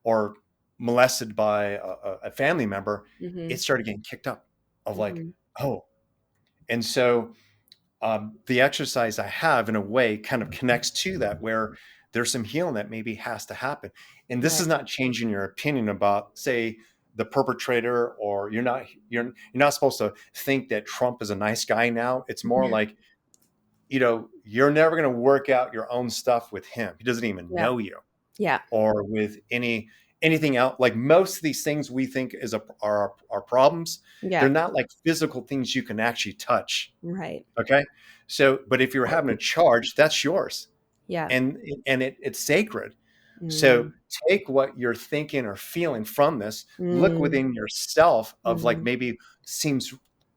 or molested by a family member, it mhm, started getting kicked up of like, mhm. oh. And so the exercise I have in a way kind of connects to that, where there's some healing that maybe has to happen. And this is Right. not changing your opinion about, say, the perpetrator, or you're not supposed to think that Trump is a nice guy now. It's more like, you're never going to work out your own stuff with him. He doesn't even Yeah, know you, yeah, or with anything else. Like most of these things we think are problems, yeah. they're not like physical things you can actually touch. Right. Okay. So, but if you're having a charge, that's yours, Yeah. and it's sacred. So Mm, take what you're thinking or feeling from this, look mm, within yourself of like mhm. maybe seems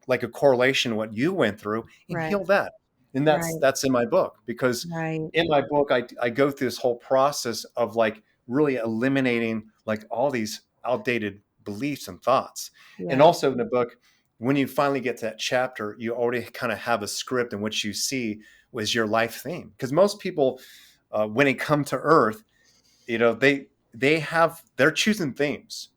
like a correlation what you went through, and Right, heal that. And that's right, that's in my book, because right. in my book I go through this whole process of like really eliminating like all these outdated beliefs and thoughts. And Yeah. also in the book, when you finally get to that chapter, you already kind of have a script in which you see was your life theme. Because most people, when they come to Earth, they're choosing themes.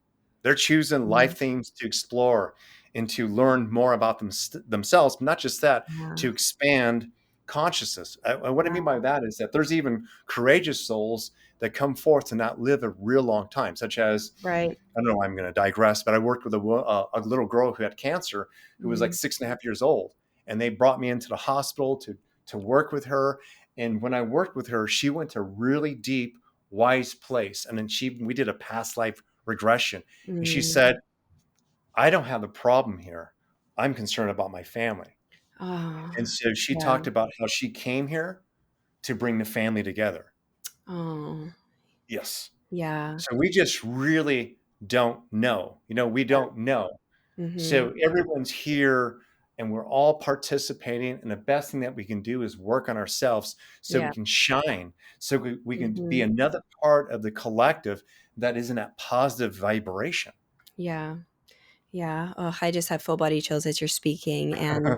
They're choosing Mm, life themes to explore and to learn more about themselves. But not just that, yeah. to expand consciousness. And what I mean by that is that there's even courageous souls that come forth to not live a real long time, such as, Right. I don't know, I'm going to digress, but I worked with a little girl who had cancer, who was like Mm, 6.5 years old. And they brought me into the hospital to work with her. And when I worked with her, she went to really deep, wise place. And then we did a past life regression. And she mm. said, I don't have a problem here. I'm concerned about my family. Oh, And so she yeah. talked about how she came here to bring the family together. Oh, Yes. yeah. So we just really don't know. We don't know. Mm-hmm. So everyone's here and we're all participating. And the best thing that we can do is work on ourselves so we Yeah. can shine, so we can be Mm-hmm. another part of the collective that is in that positive vibration. Yeah. Yeah. Oh, I just have full body chills as you're speaking. And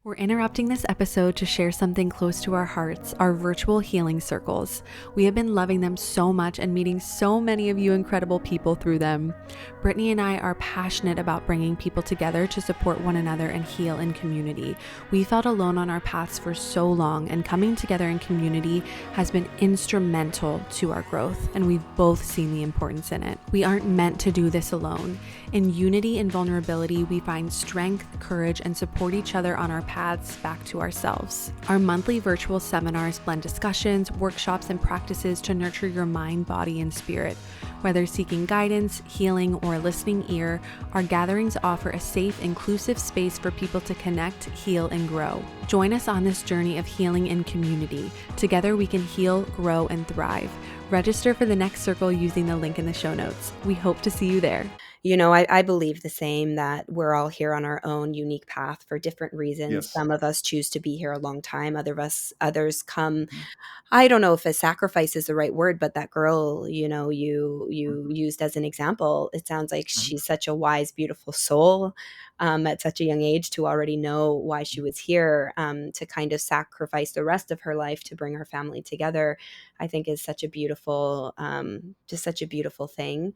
We're interrupting this episode to share something close to our hearts, our virtual healing circles. We have been loving them so much and meeting so many of you incredible people through them. Brittany and I are passionate about bringing people together to support one another and heal in community. We felt alone on our paths for so long, and coming together in community has been instrumental to our growth, and we've both seen the importance in it. We aren't meant to do this alone. In unity and vulnerability, we find strength, courage, and support each other on our paths back to ourselves. Our monthly virtual seminars blend discussions, workshops, and practices to nurture your mind, body, and spirit. Whether seeking guidance, healing, or a listening ear, our gatherings offer a safe, inclusive space for people to connect, heal, and grow. Join us on this journey of healing in community. Together we can heal, grow, and thrive. Register for the next circle using the link in the show notes. We hope to see you there. I believe the same, that we're all here on our own unique path for different reasons. Yes. Some of us choose to be here a long time. Others come. Mhm. I don't know if a sacrifice is the right word, but that girl, you used as an example, it sounds like Mhm. she's such a wise, beautiful soul, at such a young age, to already know why she was here, to kind of sacrifice the rest of her life to bring her family together. I think is such a beautiful, just such a beautiful thing.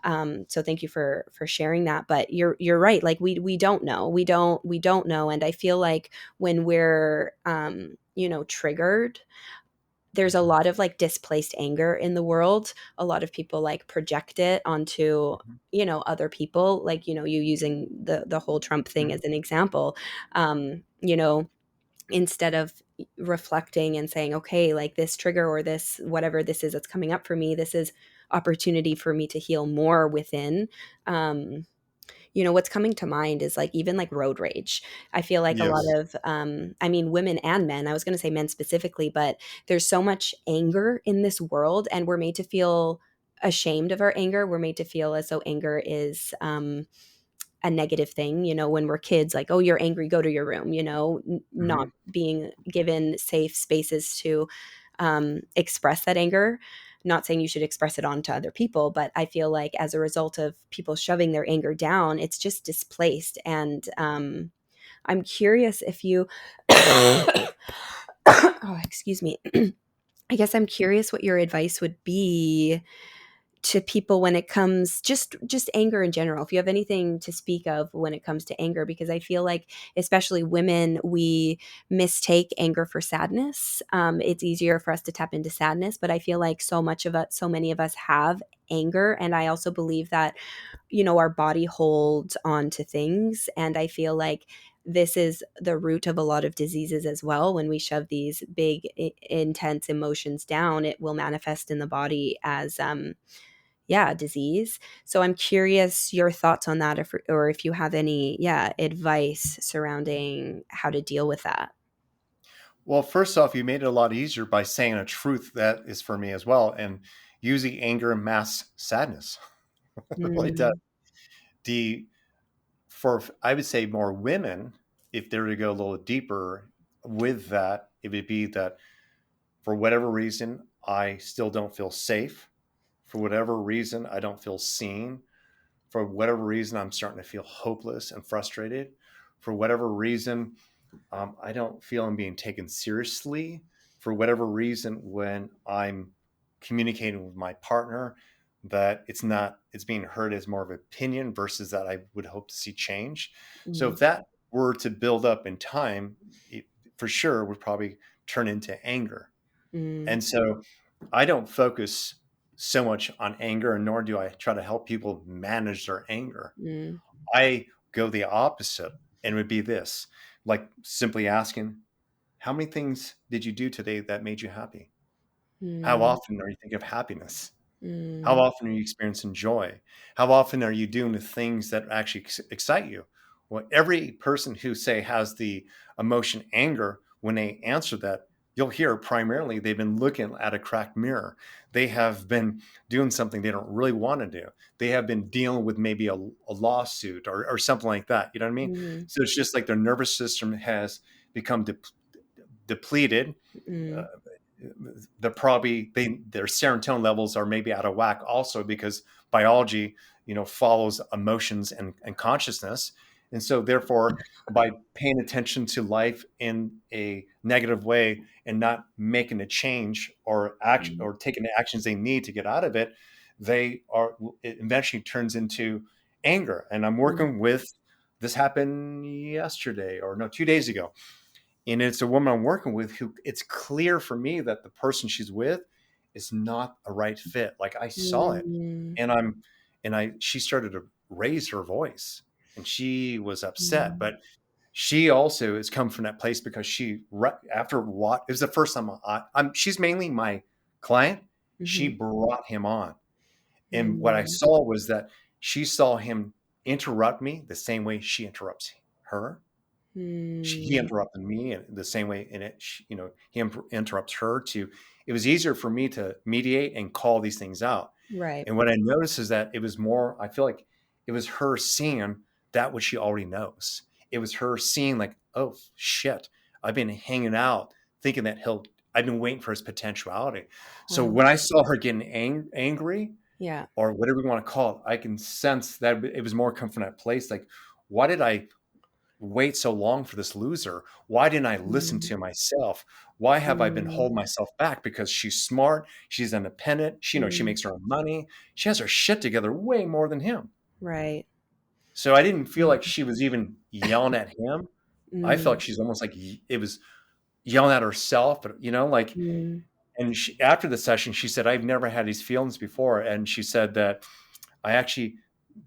So thank you for sharing that. But you're right. Like we don't know. We don't know. And I feel like when we're triggered, there's a lot of like displaced anger in the world. A lot of people like project it onto Mhm. other people, like you using the whole Trump thing Mhm. as an example. You know, instead of reflecting and saying, okay, like this trigger or this whatever this is that's coming up for me, this is opportunity for me to heal more within. um what's coming to mind is like even like road rage. I feel like a lot Yes. of I mean, women and men, I was going to say men specifically, but there's so much anger in this world, and we're made to feel ashamed of our anger. We're made to feel as though anger is a negative thing. When we're kids, like, oh, you're angry, go to your room. Not Mhm. being given safe spaces to express that anger. Not saying you should express it on to other people, but I feel like as a result of people shoving their anger down, it's just displaced. And I'm curious if you oh, excuse me. I guess I'm curious what your advice would be to people when it comes just anger in general, if you have anything to speak of when it comes to anger, because I feel like especially women, we mistake anger for sadness. It's easier for us to tap into sadness, but I feel like so many of us have anger. And I also believe that our body holds on to things, and I feel like this is the root of a lot of diseases as well. When we shove these big intense emotions down, it will manifest in the body as disease. So I'm curious your thoughts on that, or if you have any advice surrounding how to deal with that. Well, first off, you made it a lot easier by saying a truth that is for me as well, and using anger and mass sadness. Like that. Mm, The For I would say more women, if they were to go a little deeper with that, it would be that for whatever reason, I still don't feel safe. For whatever reason, I don't feel seen. For whatever reason, I'm starting to feel hopeless and frustrated. for whatever reason, I don't feel I'm being taken seriously. For whatever reason, when I'm communicating with my partner, that it's being heard as more of an opinion versus that I would hope to see change. So Mm, if that were to build up in time, it for sure would probably turn into anger. mm, And so I don't focus so much on anger, and nor do I try to help people manage their anger. mm, I go the opposite, and it would be this, like simply asking, how many things did you do today that made you happy? How mm, often are you thinking of happiness? How mm, often are you experiencing joy? How often are you doing the things that actually excite you? Well, every person who say has the emotion anger, when they answer that, you'll hear primarily they've been looking at a cracked mirror. They have been doing something they don't really want to do. They have been dealing with maybe a lawsuit or something like that. You know what I mean? mm, So it's just like their nervous system has become depleted. uh, mm, their serotonin levels are maybe out of whack also because biology follows emotions and consciousness. And so therefore, by paying attention to life in a negative way and not making a change or action mm, or taking the actions they need to get out of it, it eventually turns into anger. And I'm mm, working with this happened yesterday, or no, 2 days ago, and it's a woman I'm working with who it's clear for me that the person she's with is not a right fit. Like I saw it, mm, and she started to raise her voice, and she was upset. mm, But she also has come from that place because after what it was the first time she's mainly my client. She mhm, brought him on, and what I mm, saw was that she saw him interrupt me the same way she interrupts her. He mm. interrupted me in the same way, and he interrupts her too. It was easier for me to mediate and call these things out. Right. And what I noticed is that it was more, I feel like it was her seeing that what she already knows. It was her seeing like, oh shit, I've been hanging out thinking that I've been waiting for his potentiality. So Wow. when I saw her getting angry Yeah. or whatever you want to call it, I can sense that it was more coming from that place. Like, why did I wait so long for this loser? Why didn't I listen Mm, to myself? Why have I been mm, holding myself back? Because she's smart, she's independent, she mm. makes her own money, she has her shit together way more than him. Right. So I didn't feel like Mm, she was even yelling at him. I felt mm, like she's almost like it was yelling at herself, but like, mm, and after the session, she said, I've never had these feelings before. And she said that I actually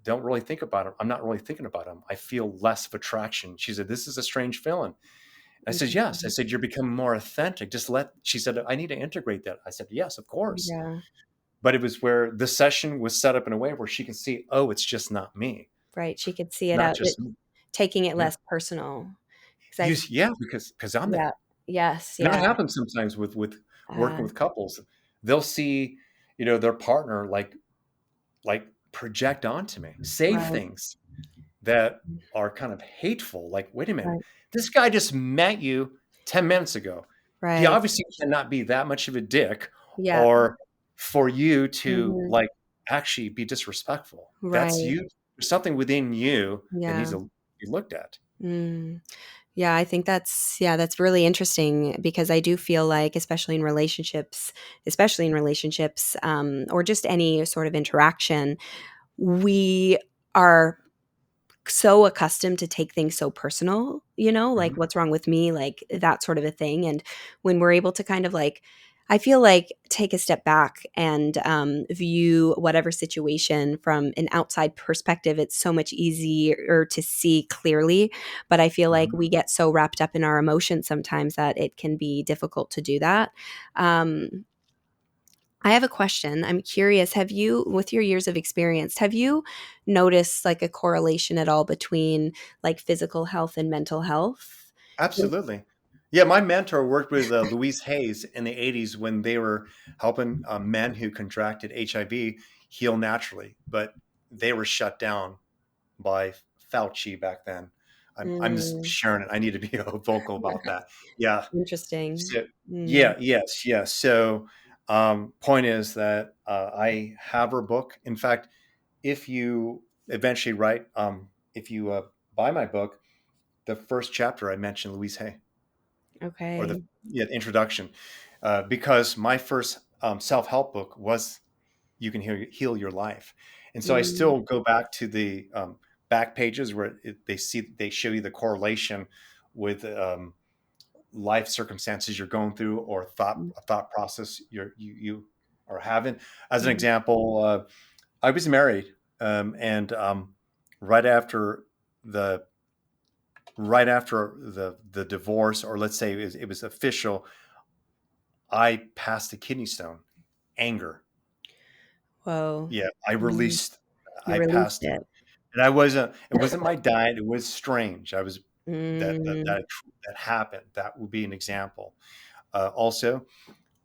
don't really think about him. I'm not really thinking about him. I feel less of attraction. She said, this is a strange feeling. I said, yes. I interesting. said, you're becoming more authentic. She said, I need to integrate that. I said, yes, of course. Yeah. But it was where the session was set up in a way where she can see, oh, it's just not me. Right. She could see It's it not out, just me. taking it Yeah. less personal. 'Cause I, Yeah, because I'm yeah. there. Yes. And that Yeah. happens sometimes with Uh, working with couples. They'll see, their partner like project onto me, say right. things that are kind of hateful. Like, wait a minute, Right. this guy just met you 10 minutes ago. He Right. obviously cannot be that much of a dick Yeah. or for you to Mhm. like actually be disrespectful. That's Right. you. There's something within you that needs Yeah. to be looked at. Mm. Yeah, I think that's really interesting because I do feel like, especially in relationships, or just any sort of interaction, we are so accustomed to take things so personal, like Mhm. what's wrong with me, like that sort of a thing. And when we're able to kind of like, I feel like take a step back and view whatever situation from an outside perspective, it's so much easier to see clearly. But I feel like Mhm. we get so wrapped up in our emotions sometimes that it can be difficult to do that. Um, I have a question. I'm curious, with your years of experience, have you noticed like a correlation at all between like physical health and mental health? Absolutely. Yeah, my mentor worked with Louise Hayes in the 80s when they were helping men who contracted HIV heal naturally, but they were shut down by Fauci back then. I'm just Mm, sharing it. I need to be vocal about that. Yeah. interesting. So, Mm, yeah, yes, yes. So, point is that I have her book. In fact, if you eventually write, if you buy my book, the first chapter I mentioned Louise Hay, or Okay. the introduction, because my first self-help book was You Can Heal Your Life. And so I Mm, still go back to the back pages where they show you the correlation with life circumstances you're going through, or mm, thought process you are having. As an mm, example, I was married, and right after the the divorce, or let's say it was official, I passed the kidney stone. Anger. whoa. Yeah, I Mm, released. you I released passed it, it. and I wasn't. It wasn't my diet. It was strange. I was Mm, that happened. That would be an example. Also,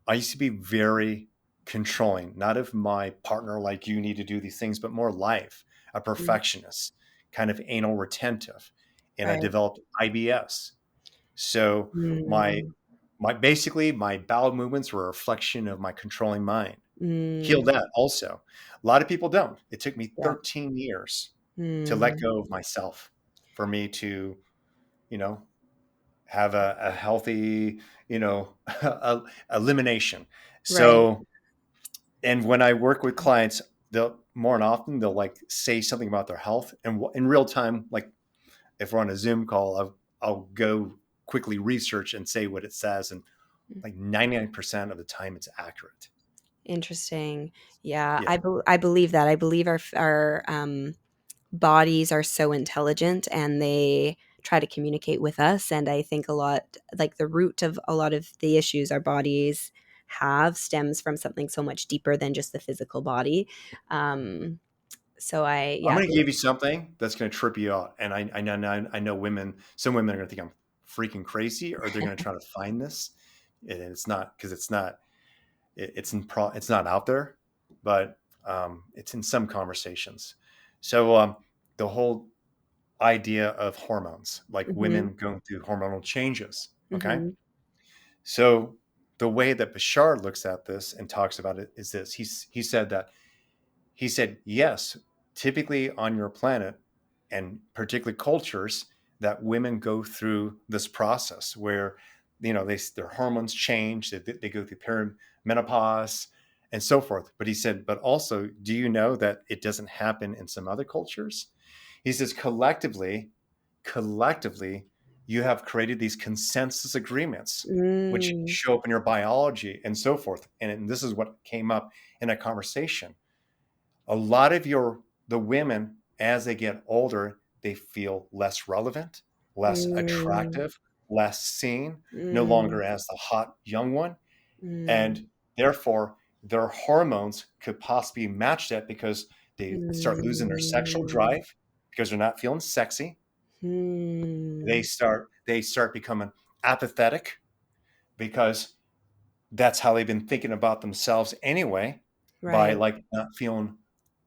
I used to be very controlling, not of my partner, like you need to do these things, but more life, a mm, perfectionist, kind of anal retentive, and I right. developed IBS. So my Mm, basically my bowel movements were a reflection of my controlling mind. Heal mm, that also. A lot of people don't. It took me yeah. 13 years to let Mm, go of myself, for me to, you know, have a healthy, elimination. right. So, and when I work with clients, they'll more and often they'll like say something about their health, and in real time, like if we're on a Zoom call, I'll go quickly research and say what it says, and like 99% of the time it's accurate. Interesting. Yeah, Yeah. I believe that. I believe our bodies are so intelligent and they try to communicate with us. And I think a lot, like the root of a lot of the issues our bodies have stems from something so much deeper than just the physical body. Um, so I'm yeah. going to give you something that's going to trip you out. And I know women, some women are going to think I'm freaking crazy, or they're going to try to find this. And it's not, because it's not, it's not out there, but it's in some conversations. So the whole idea of hormones, like Hmm. women going through hormonal changes. Okay. Hmm. So the way that Bashar looks at this and talks about it is this. He said, yes, typically on your planet, and particularly cultures, that women go through this process where, their hormones change, they go through perimenopause and so forth. But he said, but also, do you know that it doesn't happen in some other cultures? He says, collectively, you have created these consensus agreements, which Mm, show up in your biology and so forth. And this is what came up in a conversation. A lot of the women, as they get older, they feel less relevant, less mm, attractive, less seen, no mm, longer as the hot young one. And mm, therefore their hormones could possibly match that, because they start losing their sexual mm, drive, because they're not feeling sexy. mm. They start becoming apathetic, because that's how they've been thinking about themselves anyway, by Right, like not feeling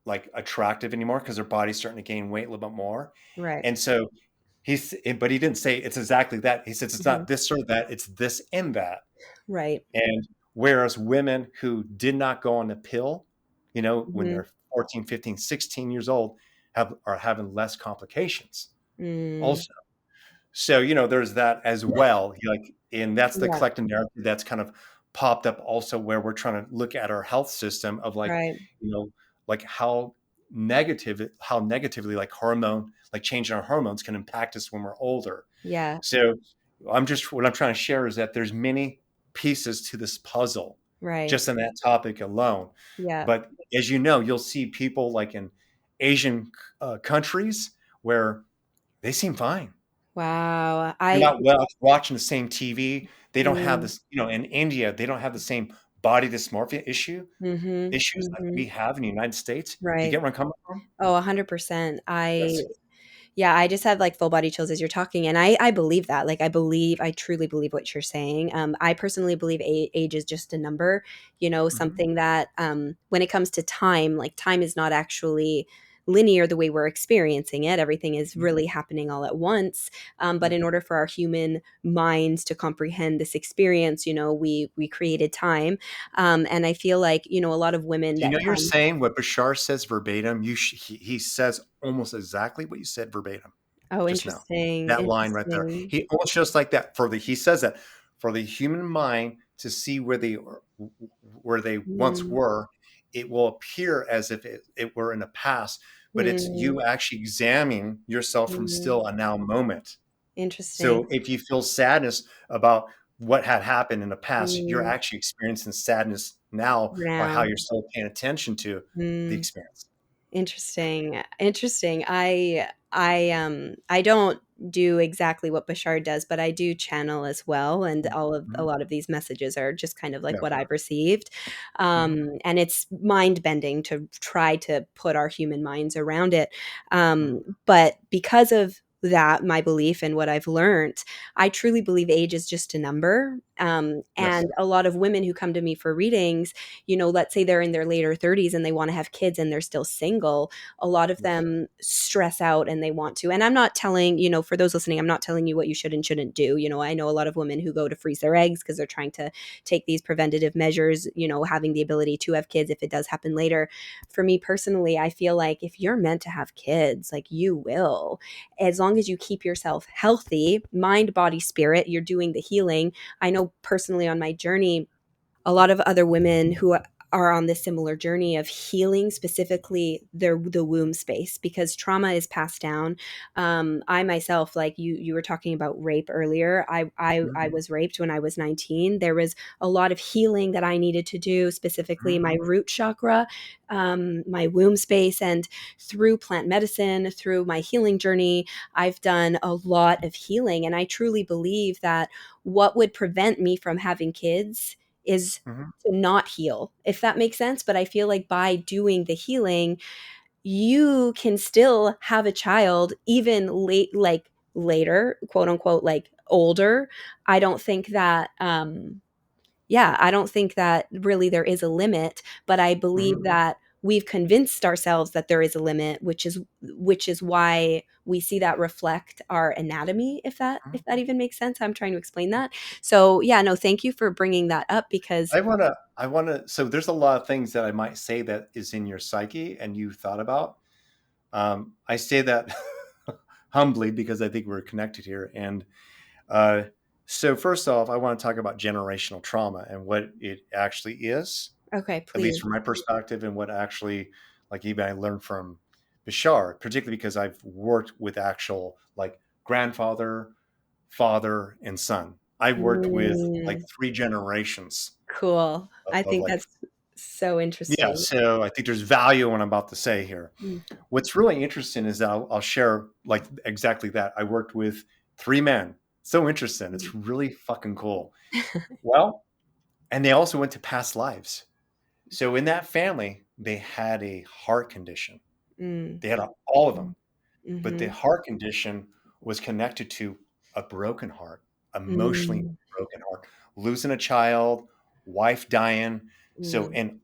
like attractive anymore, because their body's starting to gain weight a little bit more. right. And so but he didn't say it's exactly that. He says it's Hmm. not this or that, it's this and that. Right. And whereas women who did not go on the pill, when Hmm. they're 14, 15, 16 years old, are having less complications Mm, also. So, there's that as well. Like, and that's the yeah, collective narrative that's kind of popped up also, where we're trying to look at our health system of like, right. like how negatively like changing our hormones can impact us when we're older. Yeah, So what I'm trying to share is that there's many pieces to this puzzle, right. just in that topic alone. Yeah. But as you know, you'll see people like in Asian countries where they seem fine. Wow. They're not watching the same TV. They don't have Mm, this, in India, they don't have the same body dysmorphia mhm, issues that we mhm. have in the United States. Do you Right. get where I'm coming from? Oh, 100%. Yes. Yeah, I just have like full body chills as you're talking. And I believe that. Like, I truly believe what you're saying. I personally believe age is just a number, Mhm. something that when it comes to time, like, time is not actually linear the way we're experiencing it. Everything is Mhm. really happening all at once. But in Mhm. order for our human minds to comprehend this experience, we created time. And I feel like, a lot of women Do you that know you're come. saying what Bashar says verbatim? He says almost exactly what you said verbatim. Oh, just now. interesting. That line right there. Interesting. He almost just like that he says that for the human mind to see where they once Mm, were, it will appear as if it were in the past, but it's mm, you actually examining yourself from mm. still a now moment. Interesting. So if you feel sadness about what had happened in the past, you're Mm, actually experiencing sadness now by how now. you're still paying attention to the Mm. experience. Interesting. Interesting. I don't do exactly what Bashar does, but I do channel as well, and a Mhm. lot of these messages are just kind of like Yeah. what I've received. Mhm. And it's mind bending to try to put our human minds around it. Mhm. But because of that, my belief and what I've learned, I truly believe age is just a number. Yes. And a lot of women who come to me for readings, let's say they're in their later 30s and they want to have kids and they're still single, a lot of Yes. them stress out and they want to. And I'm not telling, for those listening, I'm not telling you what you should and shouldn't do. I know a lot of women who go to freeze their eggs because they're trying to take these preventative measures, having the ability to have kids if it does happen later. For me personally, I feel like if you're meant to have kids, like you will, as long as you keep yourself healthy, mind, body, spirit, you're doing the healing. I know personally on my journey, a lot of other women who are on this similar journey of healing specifically the womb space because trauma is passed down. I myself, like you were talking about rape earlier. I Mhm. was raped when I was 19. There was a lot of healing that I needed to do, specifically Mhm. my root chakra, my womb space, and through plant medicine, through my healing journey, I've done a lot of healing, and I truly believe that what would prevent me from having kids is Mhm. to not heal, if that makes sense. But I feel like by doing the healing, you can still have a child even later, quote unquote, like older. I don't think that I don't think that really there is a limit, but I believe Mhm. that we've convinced ourselves that there is a limit, which is why we see that reflect our anatomy, if that even makes sense. I'm trying to explain that. So, yeah, no, thank you for bringing that up because I wanna so there's a lot of things that I might say that is in your psyche and you thought about. I say that humbly because I think we're connected here. And uh, so first off, I want to talk about generational trauma and what it actually is, okay, at least please. from my perspective, and what actually, like even I learned from Bashar, particularly because I've worked with actual like grandfather, father, and son. I've worked with like Mm, three generations cool. I of think like, that's so yeah. interesting. So I think there's value in what I'm about to say here. Mm, What's really interesting is that I'll share like exactly that. I worked with three men. So interesting. mm, It's really fucking cool. Well, and they also went to past lives. So in that family, they had a heart condition. mm, They had all of them, mm, but the mhm, heart condition was connected to a broken heart, emotionally mm, broken heart, losing a child, wife dying. So mm, in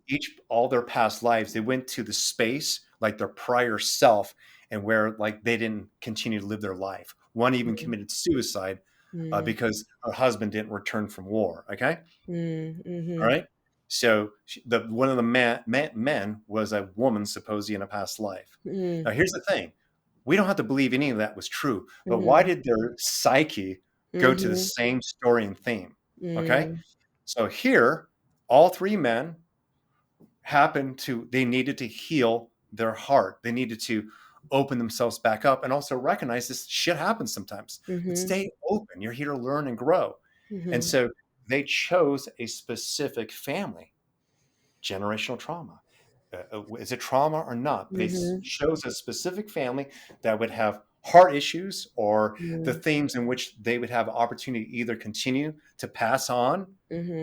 all their past lives, they went to the space like their prior self and where like they didn't continue to live their life. One even mm, committed suicide mm, because her husband didn't return from war. Okay. mm, All mhm, right. So the one of the men was a woman supposedly in a past life. mm, Now here's the thing: we don't have to believe any of that was true, but why mhm, did their psyche go to the mhm, same story and theme? Okay, mm, so here all three men they needed to heal their heart. They needed to open themselves back up and also recognize this shit happens sometimes. But mhm, stay open. You're here to learn and grow. And mhm, so they chose a specific family, generational trauma. Is it trauma or not? But they mhm, chose a specific family that would have heart issues or the mm, themes in which they would have opportunity to either continue to pass on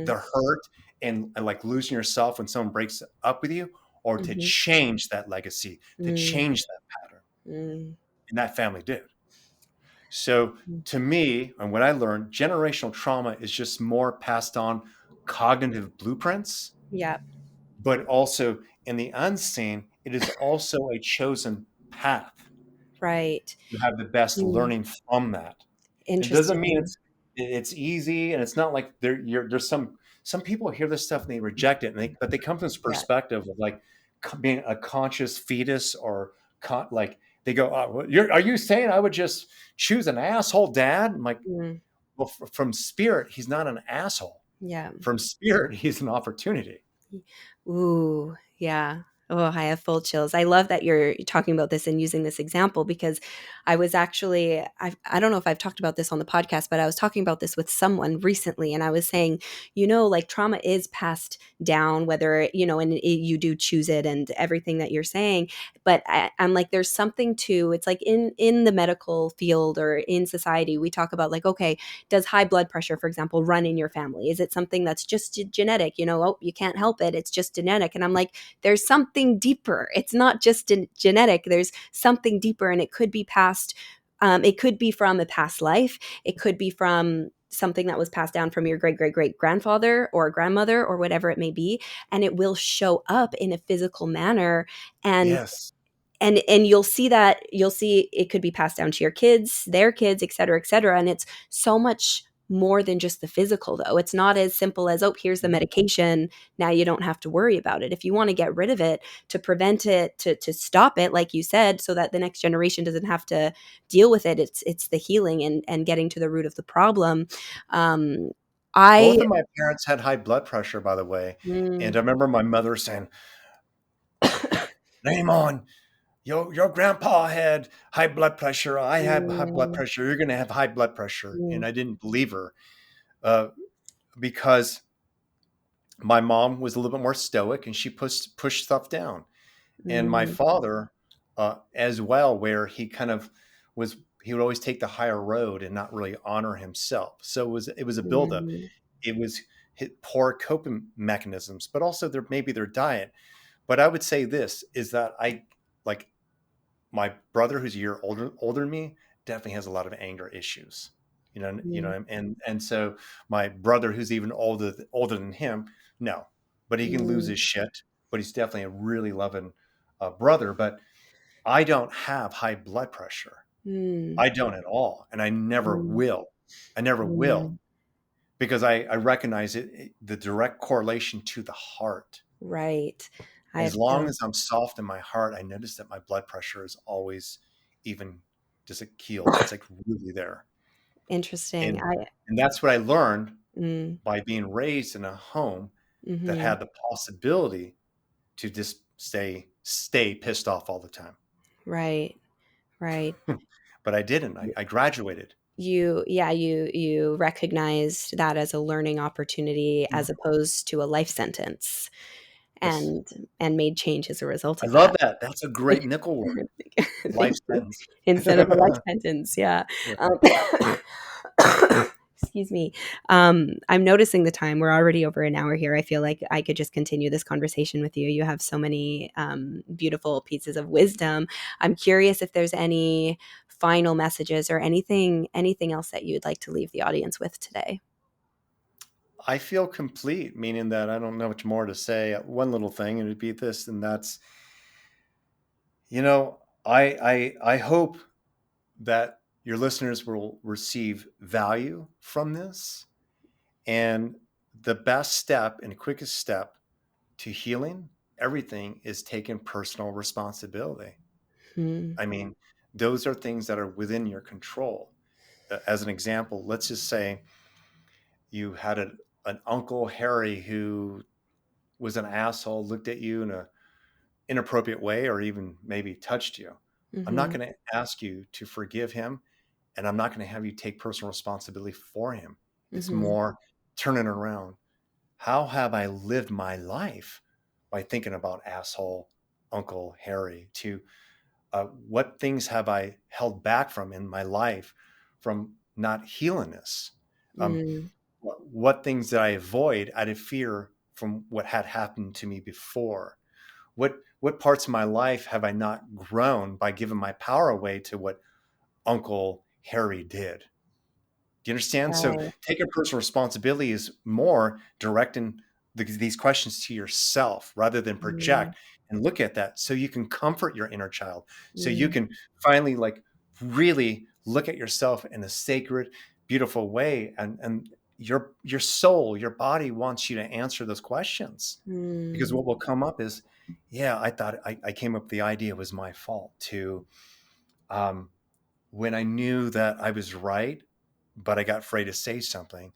the mhm, hurt and like losing yourself when someone breaks up with you, or to mhm, change that legacy, to mm, change that pattern. mm, And that family did. So mm. to me, and what I learned, generational trauma is just more passed on cognitive blueprints, Yeah, but also in the unseen, it is also a chosen path right. to have the best Mm, learning from that. It doesn't mean interesting. it's easy, and it's not like there's some people hear this stuff and they reject it, and but they come from this Yeah. perspective of like being a conscious fetus or like they go, oh, are you saying I would just choose an asshole dad? I'm like, Mm. well, from spirit, he's not an asshole. Yeah. From spirit, he's an opportunity. Ooh, yeah. Oh, I have full chills. I love that you're talking about this and using this example, because I was actually, I don't know if I've talked about this on the podcast, but I was talking about this with someone recently. And I was saying, like trauma is passed down, whether, you do choose it and everything that you're saying. But I'm like, there's something to, it's like in the medical field or in society, we talk about like, okay, does high blood pressure, for example, run in your family? Is it something that's just genetic? Oh, you can't help it. It's just genetic. And I'm like, there's something deeper. It's not just genetic. There's something deeper, and it could be passed. It could be from a past life. It could be from something that was passed down from your great great great grandfather or grandmother or whatever it may be, and it will show up in a physical manner. And Yes. and you'll see it could be passed down to your kids, their kids, et cetera, et cetera. And it's so much more than just the physical, though. It's not as simple as, oh, here's the medication, now you don't have to worry about it. If you want to get rid of it, to prevent it, to stop it, like you said, so that the next generation doesn't have to deal with it, it's the healing and getting to the root of the problem. Both I of my parents had high blood pressure, by the way. And mm, I remember my mother saying, name on, your grandpa had high blood pressure. I have high blood mm, pressure. You're going to have high blood pressure. And mm, I didn't believe her uh, because my mom was a little bit more stoic and she pushed stuff down. And my mm, father, as well, where he kind of was, he would always take the higher road and not really honor himself. So it was a buildup. mm, It was poor coping mechanisms, but also maybe their diet. But I would say this is that I like my brother, who's a year older than me, definitely has a lot of anger issues. mm, And so my brother, who's even older than him, no, but he can lose mm, his shit. But he's definitely a really loving brother. But I don't have high blood pressure. mm, I don't at all, and I never mm, will. I never will mm. because I recognize the direct correlation to the heart. Right. I As have long to. as I'm soft in my heart, I notice that my blood pressure is always even just a keeled. It's like really there. Interesting. And and that's what I learned Mm, by being raised in a home that mhm. had the possibility to just stay pissed off all the time. Right, right. But I didn't. I graduated. You recognized that as a learning opportunity Mhm. as opposed to a life sentence, Yes. and made change as a result I of love that. that. That's a great nickel word. Life Thank you. sentence. Instead of a life sentence, yeah. Yeah. Um, excuse me. I'm noticing the time. We're already over an hour here. I feel like I could just continue this conversation with you. You have so many beautiful pieces of wisdom. I'm curious if there's any final messages or anything else that you'd like to leave the audience with today. I feel complete, meaning that I don't know much more to say. One little thing, and it'd be this, and that's, you know, I hope that your listeners will receive value from this. And the best step and quickest step to healing everything is taking personal responsibility. Hmm. I mean, those are things that are within your control. As an example, let's just say you had an Uncle Harry who was an asshole, looked at you in a inappropriate way, or even maybe touched you. I'm not Mm-hmm. going to ask you to forgive him, and I'm not going to have you take personal responsibility for him. It's Mm-hmm. more turning around. How have I lived my life by thinking about asshole Uncle Harry? To what things have I held back from in my life from not healing this? Um, Mm, what things did I avoid out of fear from what had happened to me before? What parts of my life have I not grown by giving my power away to what Uncle Harry did? Do you understand? So right. taking personal responsibility is more directing these questions to yourself rather than Mm, project, and look at that so you can comfort your inner child. So you mm, can finally like really look at yourself in a sacred, beautiful way. And your soul, your body wants you to answer those questions, because mm, what will come up is, yeah, I thought I came up with the idea, it was my fault to when I knew that I was right, but I got afraid to say something.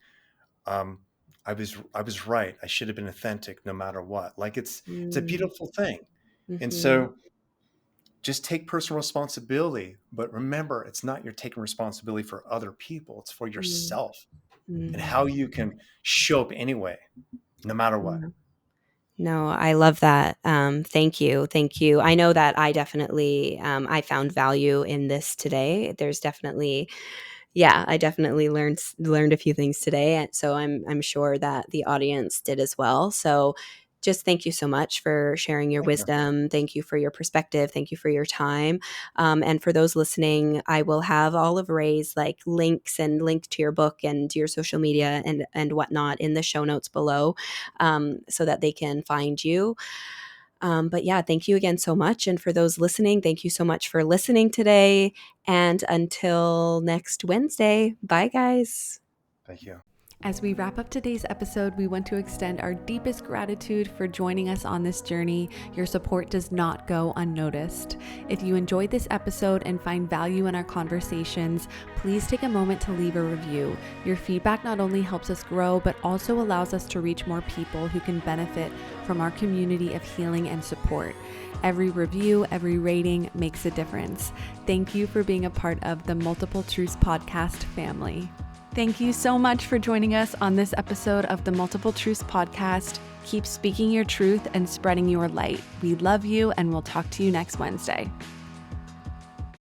I was right. I should have been authentic no matter what. Like it's a Mm-hmm. beautiful thing. And so just take personal responsibility, but remember, it's not you're taking responsibility for other people. It's for yourself and how you can show up anyway, no matter what. No, I love that. Thank you. Thank you. I know that I definitely, I found value in this today. There's definitely, yeah, I definitely learned a few things today. And so I'm sure that the audience did as well. So just thank you so much for sharing your Thank you. wisdom. Thank you for your perspective. Thank you for your time. And for those listening, I will have all of Ray's like links and link to your book and your social media and whatnot in the show notes below, so that they can find you. But yeah, thank you again so much. And for those listening, thank you so much for listening today. And until next Wednesday, bye guys. Thank you. As we wrap up today's episode, we want to extend our deepest gratitude for joining us on this journey. Your support does not go unnoticed. If you enjoyed this episode and find value in our conversations, please take a moment to leave a review. Your feedback not only helps us grow, but also allows us to reach more people who can benefit from our community of healing and support. Every review, every rating makes a difference. Thank you for being a part of the Multiple Truths podcast family. Thank you so much for joining us on this episode of the Multiple Truths podcast. Keep speaking your truth and spreading your light. We love you, and we'll talk to you next Wednesday.